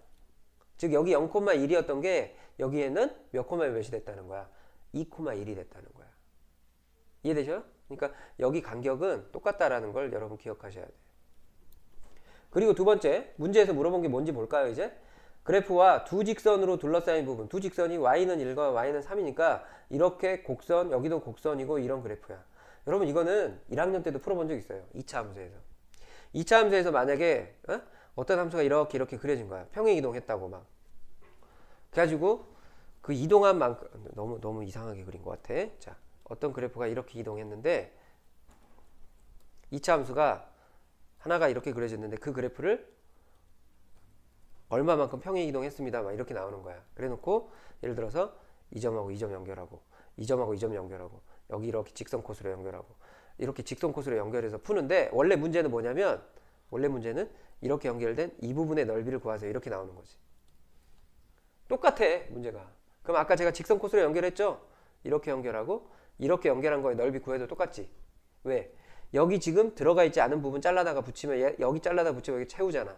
A: 즉 여기 0,1이었던 게 여기에는 몇 콤마 몇이 됐다는 거야? 2,1이 됐다는 거야. 이해되죠? 그러니까 여기 간격은 똑같다라는 걸 여러분 기억하셔야 돼요. 그리고 두 번째 문제에서 물어본 게 뭔지 볼까요? 이제 그래프와 두 직선으로 둘러싸인 부분, 두 직선이 y는 1과 y는 3이니까 이렇게 곡선, 여기도 곡선이고 이런 그래프야. 여러분 이거는 1학년 때도 풀어본 적 있어요. 2차 함수에서. 2차 함수에서 만약에 어떤 함수가 이렇게 그려진 거야. 평행이동했다고 막. 그래가지고 그 이동한 만큼 너무 이상하게 그린 것 같아. 자, 어떤 그래프가 이렇게 이동했는데 2차 함수가 하나가 이렇게 그려졌는데 그 그래프를 얼마만큼 평행이동했습니다. 막 이렇게 나오는 거야. 그래놓고 예를 들어서 이 점하고 이 점 연결하고 이 점하고 이 점 연결하고 여기 이렇게 직선 코스로 연결하고 이렇게 직선 코스로 연결해서 푸는데 원래 문제는 뭐냐면 원래 문제는 이렇게 연결된 이 부분의 넓이를 구하세요. 이렇게 나오는 거지. 똑같아 문제가. 그럼 아까 제가 직선 코스로 연결했죠? 이렇게 연결하고 이렇게 연결한 거에 넓이 구해도 똑같지. 왜? 여기 지금 들어가 있지 않은 부분 잘라다가 붙이면 여기 잘라다 붙이면 여기 채우잖아.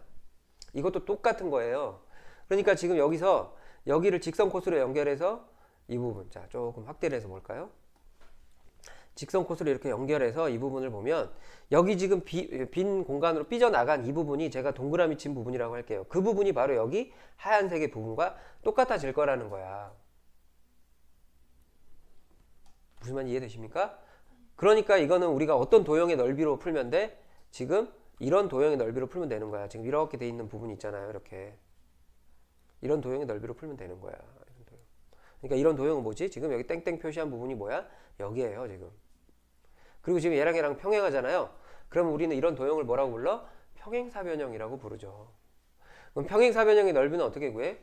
A: 이것도 똑같은 거예요. 그러니까 지금 여기서 여기를 직선 코스로 연결해서 이 부분, 자 조금 확대를 해서 볼까요? 직선 코스로 이렇게 연결해서 이 부분을 보면 여기 지금 빈 공간으로 삐져나간 이 부분이 제가 동그라미 친 부분이라고 할게요. 그 부분이 바로 여기 하얀색의 부분과 똑같아질 거라는 거야. 무슨 말인지 이해되십니까? 그러니까 이거는 우리가 어떤 도형의 넓이로 풀면 돼? 지금 이런 도형의 넓이로 풀면 되는 거야. 지금 이렇게 돼 있는 부분 있잖아요. 이렇게 이런 도형의 넓이로 풀면 되는 거야. 그러니까 이런 도형은 뭐지? 지금 여기 땡땡 표시한 부분이 뭐야? 여기에요 지금. 그리고 지금 얘랑 평행하잖아요. 그럼 우리는 이런 도형을 뭐라고 불러? 평행사변형이라고 부르죠. 그럼 평행사변형의 넓이는 어떻게 구해?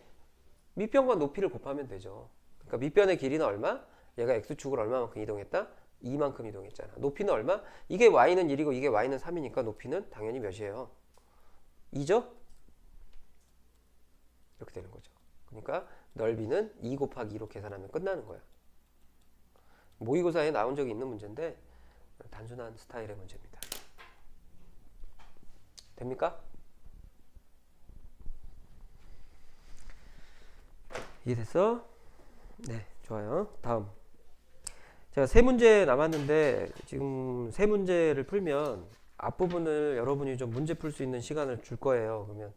A: 밑변과 높이를 곱하면 되죠. 그러니까 밑변의 길이는 얼마? 얘가 x축을 얼마만큼 이동했다? 2만큼 이동했잖아. 높이는 얼마? 이게 y는 1이고 이게 y는 3이니까 높이는 당연히 몇이에요? 2죠? 이렇게 되는 거죠. 그러니까 넓이는 2 곱하기 2로 계산하면 끝나는 거야. 모의고사에 나온 적이 있는 문제인데 단순한 스타일의 문제입니다. 됩니까? 이해됐어? 네, 좋아요. 다음. 제가 세 문제 남았는데 지금 세 문제를 풀면 앞부분을 여러분이 좀 문제 풀 수 있는 시간을 줄 거예요. 그러면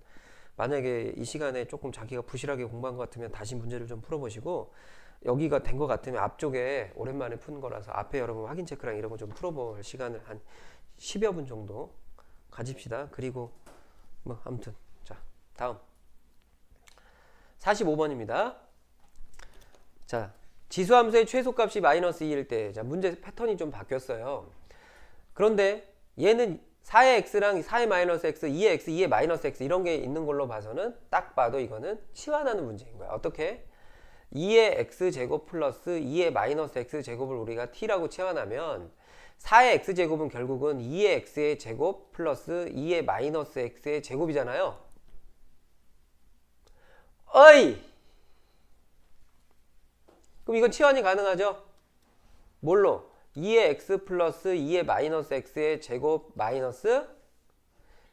A: 만약에 이 시간에 조금 자기가 부실하게 공부한 것 같으면 다시 문제를 좀 풀어보시고 여기가 된 것 같으면 앞쪽에 오랜만에 푼 거라서 앞에 여러분 확인 체크랑 이런 거 좀 풀어볼 시간을 한 10여 분 정도 가집시다. 그리고 뭐 아무튼 자 다음 45번입니다. 자 지수함수의 최소값이 마이너스 2일 때 자 문제 패턴이 좀 바뀌었어요. 그런데 얘는 4의 x랑 4의 마이너스 x, 2의 x, 2의 마이너스 x 이런 게 있는 걸로 봐서는 딱 봐도 이거는 치환하는 문제인 거야. 어떻게? 2의 x제곱 플러스 2의 마이너스 x제곱을 우리가 t라고 치환하면 4의 x제곱은 결국은 2의 x의 제곱 플러스 2의 마이너스 x의 제곱이잖아요. 어이! 그럼 이건 치환이 가능하죠? 뭘로? 2의 x 플러스 2의 마이너스 x의 제곱 마이너스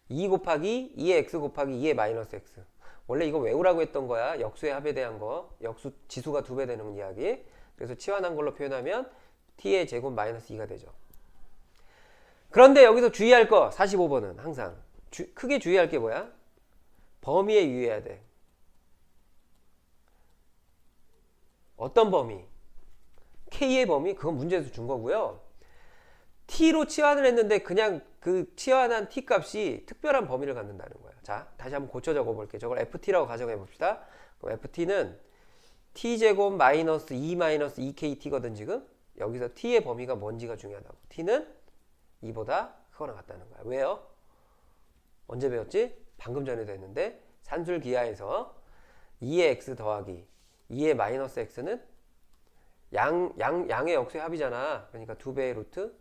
A: 2 곱하기 2의 x 곱하기 2의 마이너스 x. 원래 이거 외우라고 했던 거야. 역수의 합에 대한 거. 역수 지수가 2배 되는 이야기. 그래서 치환한 걸로 표현하면 t의 제곱 마이너스 2가 되죠. 그런데 여기서 주의할 거 45번은 항상 크게 주의할 게 뭐야? 범위에 유의해야 돼. 어떤 범위? K의 범위? 그건 문제에서 준 거고요. T로 치환을 했는데 그냥 그 치환한 T 값이 특별한 범위를 갖는다는 거예요. 자, 다시 한번 고쳐 적어 볼게요. 저걸 FT라고 가정해 봅시다. 그럼 FT는 T제곱 마이너스 2 마이너스 2KT거든 지금. 여기서 T의 범위가 뭔지가 중요하다고. T는 2보다 크거나 같다는 거야. 왜요? 언제 배웠지? 방금 전에도 했는데 산술기하에서 2의 x 더하기 2의 마이너스 x는 양의 역수의 합이잖아. 그러니까 2배의 루트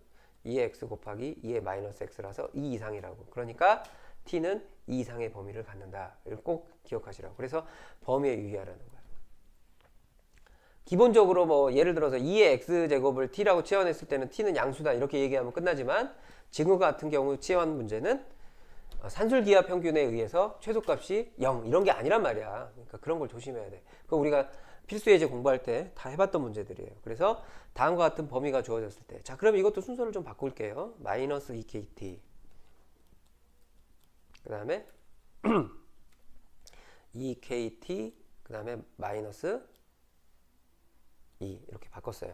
A: 2의 x 곱하기 2의 마이너스 x라서 2 이상이라고. 그러니까 t는 2 이상의 범위를 갖는다. 이걸 꼭 기억하시라고. 그래서 범위에 유의하라는 거야. 기본적으로 뭐 예를 들어서 2의 x제곱을 t라고 치환했을 때는 t는 양수다 이렇게 얘기하면 끝나지만 지금 같은 경우 치환 문제는 산술기하 평균에 의해서 최소값이 0 이런 게 아니란 말이야. 그러니까 그런 걸 조심해야 돼. 그거 우리가 필수 예제 공부할 때 다 해봤던 문제들이에요. 그래서 다음과 같은 범위가 주어졌을 때 자 그럼 이것도 순서를 좀 바꿀게요. 마이너스 2kt 그 다음에 2kt 그 다음에 마이너스 2 이렇게 바꿨어요.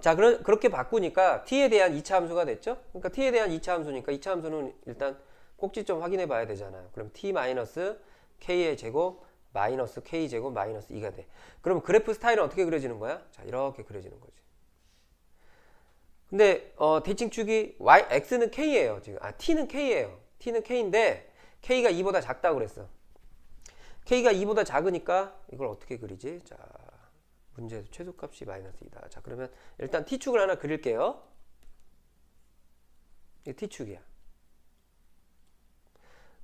A: 자 그렇게 바꾸니까 t에 대한 2차 함수가 됐죠. 그러니까 t에 대한 2차 함수니까 2차 함수는 일단 꼭지점 확인해 봐야 되잖아요. 그럼 t 마이너스 k의 제곱 마이너스 k제곱 마이너스 2가 돼. 그럼 그래프 스타일은 어떻게 그려지는 거야? 자 이렇게 그려지는 거지. 근데 대칭축이 x는 k예요 지금. t는 k예요. t는 k인데 k가 2보다 작다고 그랬어. k가 2보다 작으니까 이걸 어떻게 그리지? 자 문제에서 최소값이 마이너스 2다. 자 그러면 일단 t축을 하나 그릴게요. 이게 t축이야.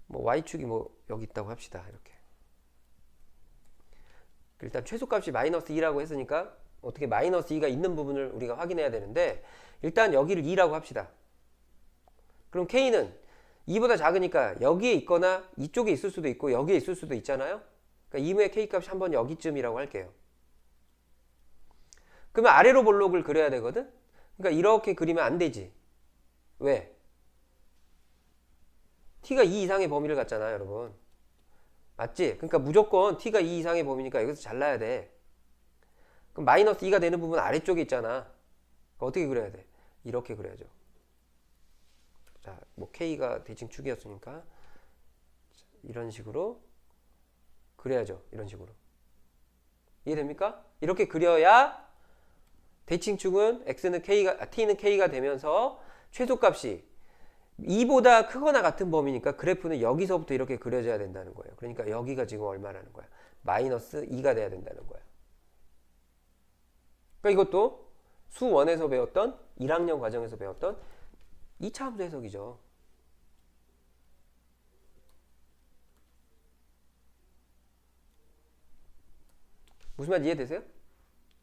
A: 뭐 y축이 뭐 여기 있다고 합시다. 이렇게. 일단 최소값이 마이너스 2라고 했으니까 어떻게 마이너스 2가 있는 부분을 우리가 확인해야 되는데 일단 여기를 2라고 합시다. 그럼 k는 2보다 작으니까 여기에 있거나 이쪽에 있을 수도 있고 여기에 있을 수도 있잖아요. 그러니까 2분의 k값이 한번 여기쯤이라고 할게요. 그러면 아래로 볼록을 그려야 되거든. 그러니까 이렇게 그리면 안 되지. 왜? t가 2 이상의 범위를 갖잖아요, 여러분. 맞지? 그러니까 무조건 t가 2 이상의 범위니까 여기서 잘라야 돼. 그럼 마이너스 2가 되는 부분 아래쪽에 있잖아. 어떻게 그려야 돼? 이렇게 그려야죠. 자, 뭐 k가 대칭축이었으니까 이런 식으로 그려야죠. 이런 식으로. 이해됩니까? 이렇게 그려야 대칭축은 x는 t는 k가 되면서 최소값이 2보다 크거나 같은 범위니까 그래프는 여기서부터 이렇게 그려져야 된다는 거예요. 그러니까 여기가 지금 얼마라는 거야? 마이너스 2가 돼야 된다는 거야. 그러니까 이것도 수1에서 배웠던 1학년 과정에서 배웠던 2차 함수 해석이죠. 무슨 말인지 이해되세요?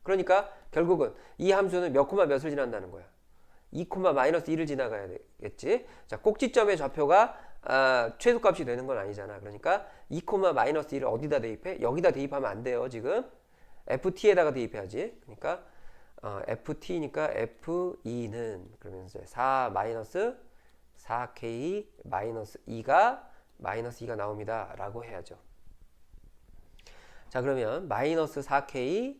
A: 그러니까 결국은 이 함수는 몇 콤마 몇을 지난다는 거야. 2 콤마 마이너스 1을 지나가야 되겠지. 자, 꼭지점의 좌표가 최소값이 되는 건 아니잖아. 그러니까 2 콤마 마이너스 1을 어디다 대입해? 여기다 대입하면 안 돼요. 지금 ft에다가 대입해야지. 그러니까 ft니까 f2는 그러면 이제 4 마이너스 4k 마이너스 2가 나옵니다. 라고 해야죠. 자, 그러면 마이너스 4k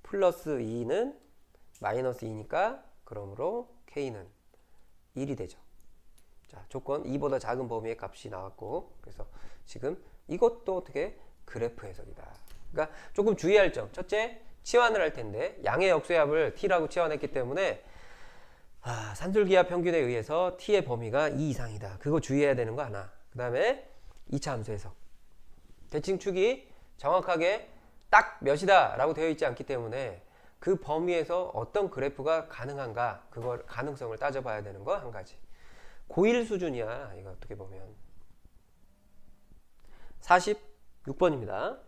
A: 플러스 2는 마이너스 2니까 그러므로 k는 1이 되죠. 자, 조건 2보다 작은 범위의 값이 나왔고, 그래서 지금 이것도 어떻게 그래프 해석이다. 그러니까 조금 주의할 점. 첫째, 치환을 할 텐데 양의 역수합을 t라고 치환했기 때문에 산술기하 평균에 의해서 t의 범위가 2 이상이다. 그거 주의해야 되는 거 하나. 그 다음에 2차 함수 해석. 대칭축이 정확하게 딱 몇이다 라고 되어 있지 않기 때문에 그 범위에서 어떤 그래프가 가능한가, 그걸 가능성을 따져봐야 되는 거 한 가지. 고1 수준이야, 이거 어떻게 보면. 46번입니다.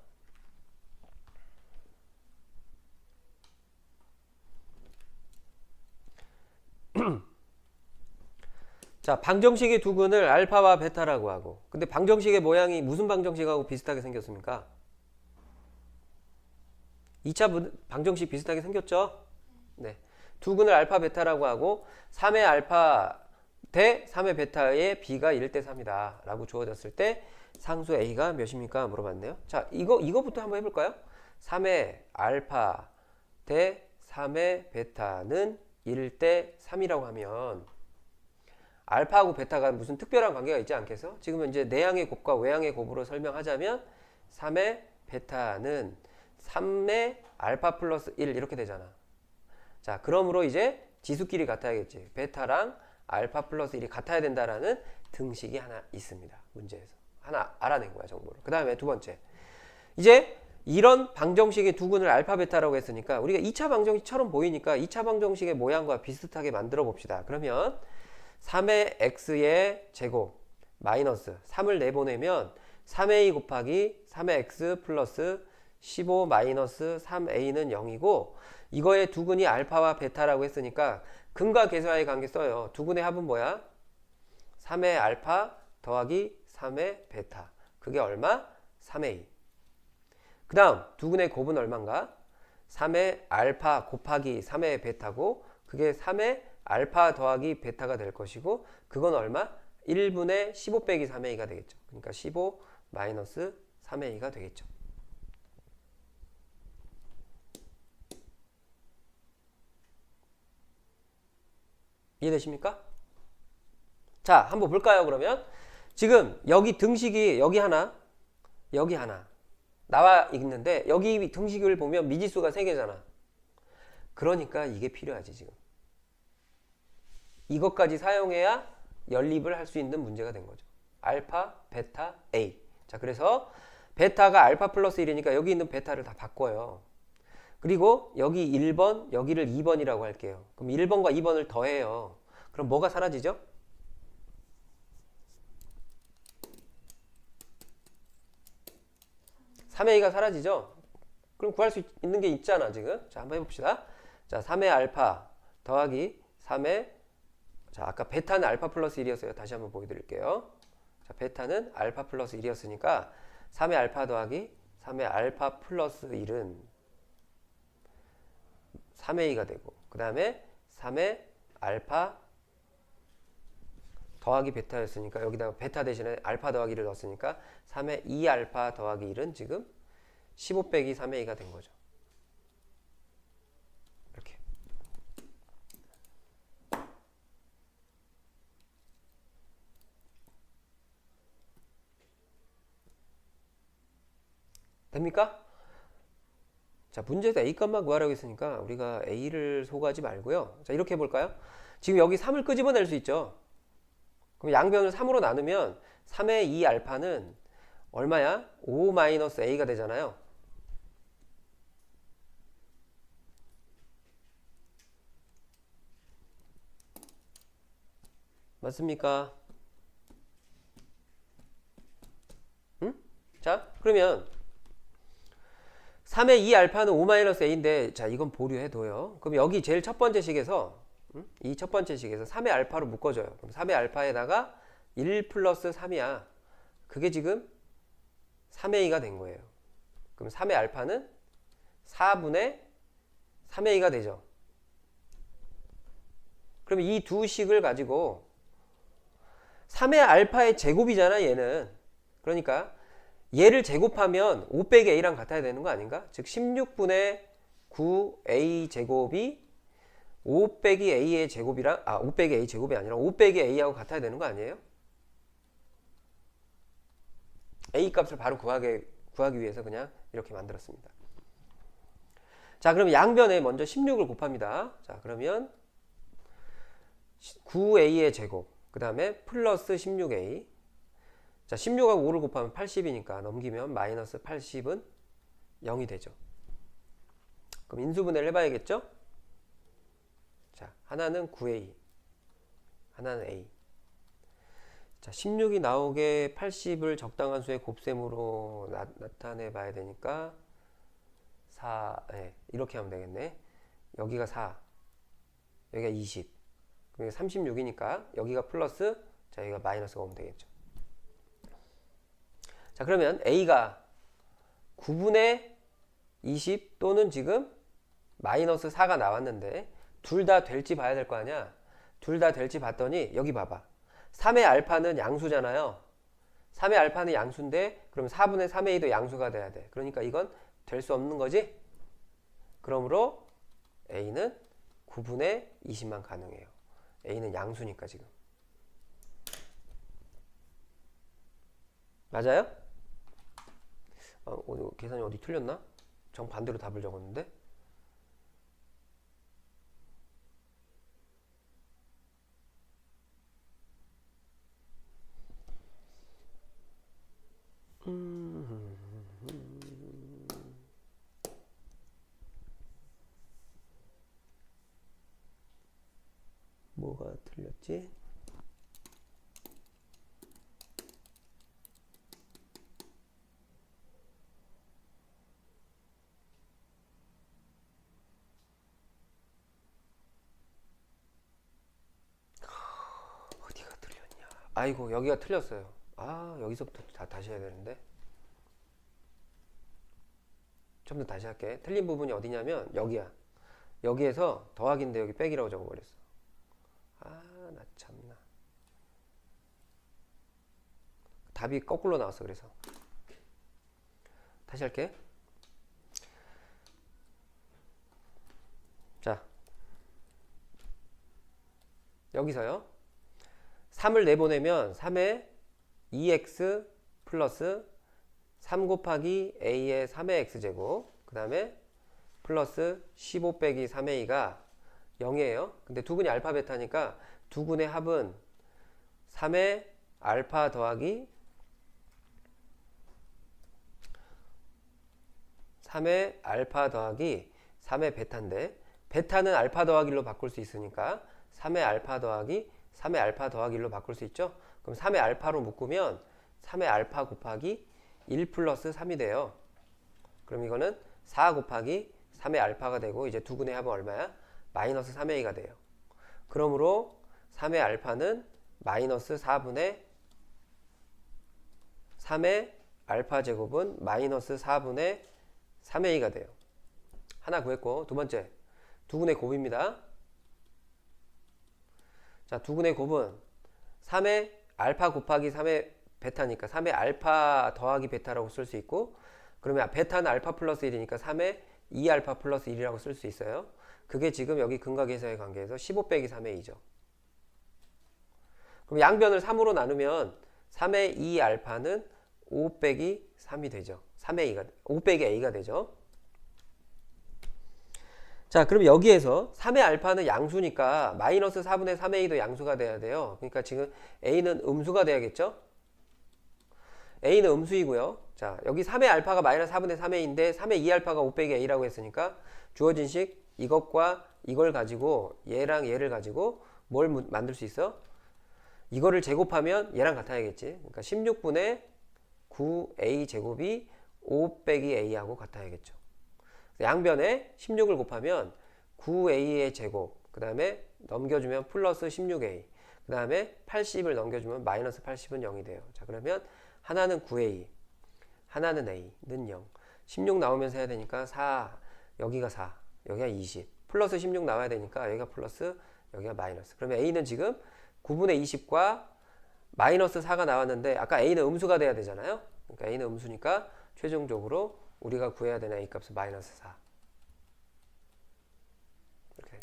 A: 자, 방정식의 두근을 알파와 베타라고 하고, 근데 방정식의 모양이 무슨 방정식하고 비슷하게 생겼습니까? 2차 방정식 비슷하게 생겼죠? 네. 두근을 알파 베타라고 하고 3의 알파 대 3의 베타의 b가 1대 3이다 라고 주어졌을 때 상수 a가 몇입니까? 물어봤네요. 자, 이거부터 한번 해볼까요? 3의 알파 대 3의 베타는 1대 3이라고 하면 알파하고 베타가 무슨 특별한 관계가 있지 않겠어? 지금은 이제 내항의 곱과 외항의 곱으로 설명하자면 3의 베타는 3의 알파 플러스 1 이렇게 되잖아. 자, 그러므로 이제 지수끼리 같아야겠지. 베타랑 알파 플러스 1이 같아야 된다라는 등식이 하나 있습니다. 문제에서. 하나 알아낸 거야, 정보를. 그 다음에 두 번째. 이제 이런 방정식의 두근을 알파 베타라고 했으니까 우리가 2차 방정식처럼 보이니까 2차 방정식의 모양과 비슷하게 만들어 봅시다. 그러면 3의 x의 제곱 마이너스 3을 내보내면 3a 곱하기 3의 x 플러스 15 마이너스 3a는 0이고 이거의 두근이 알파와 베타라고 했으니까 근과 계수와의 관계 써요. 두근의 합은 뭐야? 3의 알파 더하기 3의 베타. 그게 얼마? 3a. 그 다음 두근의 곱은 얼마인가? 3의 알파 곱하기 3의 베타고 그게 3의 알파 더하기 베타가 될 것이고 그건 얼마? 1분의 15 빼기 3a가 되겠죠. 그러니까 15 마이너스 3a가 되겠죠. 이해되십니까? 자, 한번 볼까요? 그러면 지금 여기 등식이 여기 하나 나와 있는데 여기 등식을 보면 미지수가 3개잖아. 그러니까 이게 필요하지. 지금 이것까지 사용해야 연립을 할 수 있는 문제가 된 거죠. 알파, 베타, A. 자, 그래서 베타가 알파 플러스 1이니까 여기 있는 베타를 다 바꿔요. 그리고 여기 1번, 여기를 2번이라고 할게요. 그럼 1번과 2번을 더해요. 그럼 뭐가 사라지죠? 3A가 사라지죠? 그럼 구할 수 있는 게 있잖아, 지금. 자, 한번 해봅시다. 자, 3의 알파 더하기 3의, 자, 아까 베타는 알파 플러스 1이었어요. 다시 한번 보여드릴게요. 자, 베타는 알파 플러스 1이었으니까 3의 알파 더하기 3의 알파 플러스 1은 3A가 되고, 그 다음에 3의 알파 더하기 베타였으니까 여기다가 베타 대신에 알파 더하기 1을 넣었으니까 3의 2알파 더하기 1은 지금 15 빼기 3A가 된 거죠. 이렇게. 됩니까? 자, 문제에서 A 값만 구하라고 했으니까 우리가 A를 소구하지 말고요. 자, 이렇게 해볼까요? 지금 여기 3을 끄집어낼 수 있죠. 그럼 양변을 3으로 나누면 3의 2알파는 얼마야? 5-A가 되잖아요. 맞습니까? 응? 자, 그러면 3의 2알파는 5-A인데, 자, 이건 보류해둬요. 그럼 여기 제일 첫 번째 식에서, 이 첫 번째 식에서 3의 알파로 묶어줘요. 그럼 3의 알파에다가 1 플러스 3이야. 그게 지금 3A가 된 거예요. 그럼 3의 알파는 4분의 3A가 되죠. 그럼 이 두 식을 가지고 3의 알파의 제곱이잖아, 얘는. 그러니까 얘를 제곱하면 5 빼기 A랑 같아야 되는 거 아닌가? 즉 16분의 9A 제곱이 5 빼기 A의 제곱이랑, 5 빼기 A 제곱이 아니라 5 빼기 A하고 같아야 되는 거 아니에요? A 값을 바로 구하기 위해서 그냥 이렇게 만들었습니다. 자, 그럼 양변에 먼저 16을 곱합니다. 자, 그러면 9A의 제곱, 그 다음에 플러스 16A. 자, 16하고 5를 곱하면 80이니까 넘기면 마이너스 80은 0이 되죠. 그럼 인수분해를 해봐야겠죠? 자, 하나는 9A, 하나는 A. 자, 16이 나오게 80을 적당한 수의 곱셈으로 나타내 봐야 되니까 4, 네, 이렇게 하면 되겠네. 여기가 4, 여기가 20, 그럼 36이니까 여기가 플러스, 자, 여기가 마이너스가 오면 되겠죠. 자, 그러면 A가 9분의 20 또는 지금 마이너스 4가 나왔는데 둘 다 될지 봐야 될 거 아니야. 둘 다 될지 봤더니 여기 봐봐. 3의 알파는 양수잖아요. 3의 알파는 양수인데 그럼 4분의 3의 2도 양수가 돼야 돼. 그러니까 이건 될 수 없는 거지. 그러므로 A는 9분의 20만 가능해요. A는 양수니까 지금. 맞아요? 오늘 계산이 어디 틀렸나? 정반대로 답을 적었는데? 뭐가 틀렸지? 어디가 틀렸냐? 아이고, 여기가 틀렸어요. 여기서부터 다시 해야 되는데. 좀 더 다시 할게. 틀린 부분이 어디냐면 여기야. 여기에서 더하기인데 여기 빼기라고 적어버렸어. 나 참나. 답이 거꾸로 나왔어. 그래서 다시 할게. 자, 여기서요 3을 내보내면 3의 2x 플러스 3 곱하기 a의 3의 x제곱, 그 다음에 플러스 15 빼기 3a가 0이에요. 근데 두근이 알파 베타니까 두근의 합은 3의 알파 더하기 3의 알파 더하기 3의 베타인데, 베타는 알파 더하기 1로 바꿀 수 있으니까 3의 알파 더하기 3의 알파 더하기 1로 바꿀 수 있죠. 그럼 3의 알파로 묶으면 3의 알파 곱하기 1 플러스 3이 돼요. 그럼 이거는 4 곱하기 3의 알파가 되고 이제 두 근의 합은 얼마야? 마이너스 3의 a가 돼요. 그러므로 3의 알파는 마이너스 4분의 3의 알파 제곱은 마이너스 4분의 3a가 돼요. 하나 구했고, 두 번째 두근의 곱입니다. 자, 두근의 곱은 3의 알파 곱하기 3의 베타니까 3의 알파 더하기 베타라고 쓸 수 있고, 그러면 베타는 알파 플러스 1이니까 3의 2알파 플러스 1이라고 쓸 수 있어요. 그게 지금 여기 근각에서의 관계에서 15 빼기 3의 2죠. 그럼 양변을 3으로 나누면 3의 2알파는 5 빼기 3이 되죠. 3의 2가, 5 빼기 a가 되죠. 자, 그럼 여기에서 3의 알파는 양수니까 마이너스 4분의 3의 2도 양수가 돼야 돼요. 그러니까 지금 a는 음수가 돼야겠죠? a는 음수이고요. 자, 여기 3의 알파가 마이너스 4분의 3의 2인데 3의 2알파가 5 빼기 a라고 했으니까 주어진 식 이것과 이걸 가지고 얘랑 얘를 가지고 뭘 만들 수 있어? 이거를 제곱하면 얘랑 같아야겠지. 그러니까 16분의 9a 제곱이 5 빼기 a하고 같아야겠죠. 양변에 16을 곱하면 9a의 제곱, 그 다음에 넘겨주면 플러스 16a, 그 다음에 80을 넘겨주면 마이너스 80은 0이 돼요. 자, 그러면 하나는 9a, 하나는 a는 0. 16 나오면서 해야 되니까 4, 여기가 4, 여기가 20. 플러스 16 나와야 되니까 여기가 플러스, 여기가 마이너스. 그러면 a는 지금 9분의 20과 마이너스 4가 나왔는데 아까 a는 음수가 돼야 되잖아요. 그러니까 a는 음수니까 최종적으로 우리가 구해야 되는 a 값은 마이너스 4. 이렇게.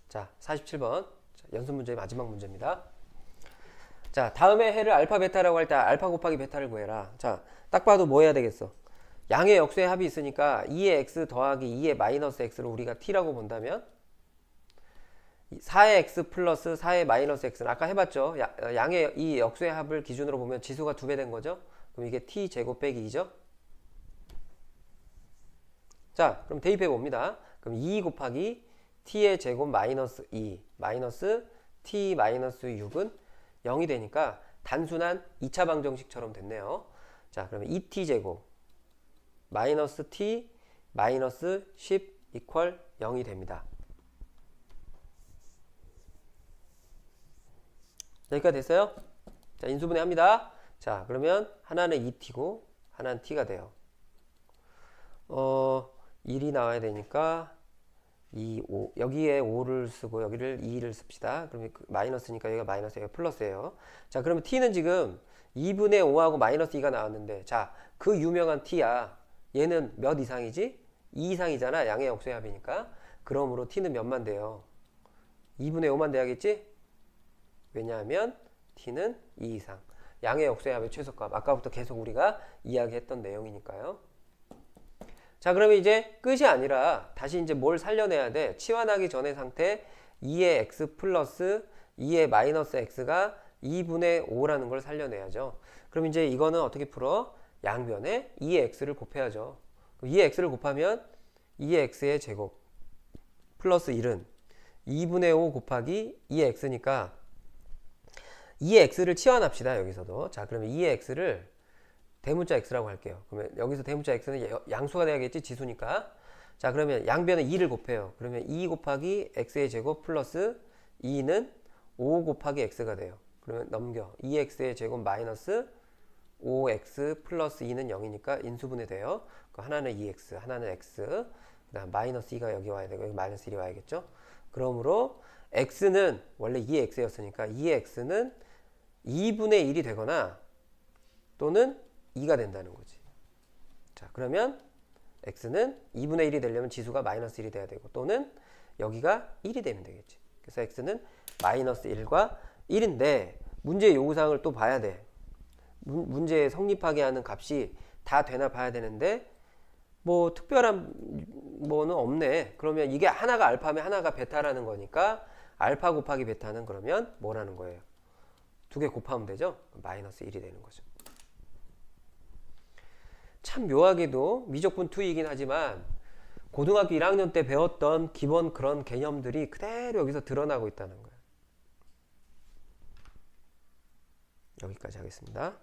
A: 자, 47번. 자, 연습 문제의 마지막 문제입니다. 자, 다음에 해를 알파 베타라고 할 때 알파 곱하기 베타를 구해라. 자, 딱 봐도 뭐 해야 되겠어? 양의 역수의 합이 있으니까 2의 x 더하기 2의 마이너스 x를 우리가 t라고 본다면 4의 x 플러스 4의 마이너스 x는 아까 해봤죠? 양의 이 역수의 합을 기준으로 보면 지수가 2배 된 거죠? 그럼 이게 t 제곱 빼기 2죠? 자, 그럼 대입해 봅니다. 그럼 2 곱하기 t의 제곱 마이너스 2 마이너스 t 마이너스 6은 0이 되니까 단순한 2차 방정식처럼 됐네요. 자, 그러면 2t 제곱 마이너스 t 마이너스 10 이퀄 0이 됩니다. 여기까지 됐어요? 자, 인수분해 합니다. 자, 그러면 하나는 2t고 하나는 t가 돼요. 1이 나와야 되니까 2, 5. 여기에 5를 쓰고 여기를 2를 씁시다. 그러면 마이너스니까 여기가 마이너스, 여기가 플러스예요. 자, 그러면 t는 지금 2분의 5하고 마이너스 2가 나왔는데, 자, 그 유명한 t야. 얘는 몇 이상이지? 2 이상이잖아. 양의 역수의 합이니까. 그러므로 t는 몇만 돼요? 2분의 5만 돼야겠지? 왜냐하면 t는 2 이상. 양의 역수의 합의 최소값. 아까부터 계속 우리가 이야기했던 내용이니까요. 자, 그러면 이제 끝이 아니라 다시 이제 뭘 살려내야 돼? 치환하기 전의 상태 2의 x 플러스 2의 마이너스 x가 2분의 5라는 걸 살려내야죠. 그럼 이제 이거는 어떻게 풀어? 양변에 2의 x를 곱해야죠. 2의 x를 곱하면 2의 x의 제곱 플러스 1은 2분의 5 곱하기 2의 x니까 2의 x를 치환합시다. 여기서도. 자, 그러면 2의 x를 대문자 x라고 할게요. 그러면 여기서 대문자 x는 양수가 돼야겠지? 지수니까. 자, 그러면 양변에 2를 곱해요. 그러면 2 곱하기 x의 제곱 플러스 2는 5 곱하기 x가 돼요. 그러면 넘겨. 2x의 제곱 마이너스 5x 플러스 2는 0이니까 인수분해 돼요. 하나는 2x, 하나는 x, 그 다음 마이너스 2가 여기 와야 되고 여기 마이너스 1이 와야겠죠. 그러므로 x는 원래 2의 x였으니까 2의 x는 2분의 1이 되거나 또는 2가 된다는 거지. 자, 그러면 x는 2분의 1이 되려면 지수가 마이너스 1이 돼야 되고 또는 여기가 1이 되면 되겠지. 그래서 x는 마이너스 1과 1인데 문제의 요구사항을 또 봐야 돼. 문제에 성립하게 하는 값이 다 되나 봐야 되는데 뭐 특별한 뭐는 없네. 그러면 이게 하나가 알파면 하나가 베타라는 거니까 알파 곱하기 베타는 그러면 뭐라는 거예요? 두 개 곱하면 되죠? 마이너스 1이 되는 거죠. 참 묘하게도 미적분 2이긴 하지만 고등학교 1학년 때 배웠던 기본 그런 개념들이 그대로 여기서 드러나고 있다는 거예요. 여기까지 하겠습니다.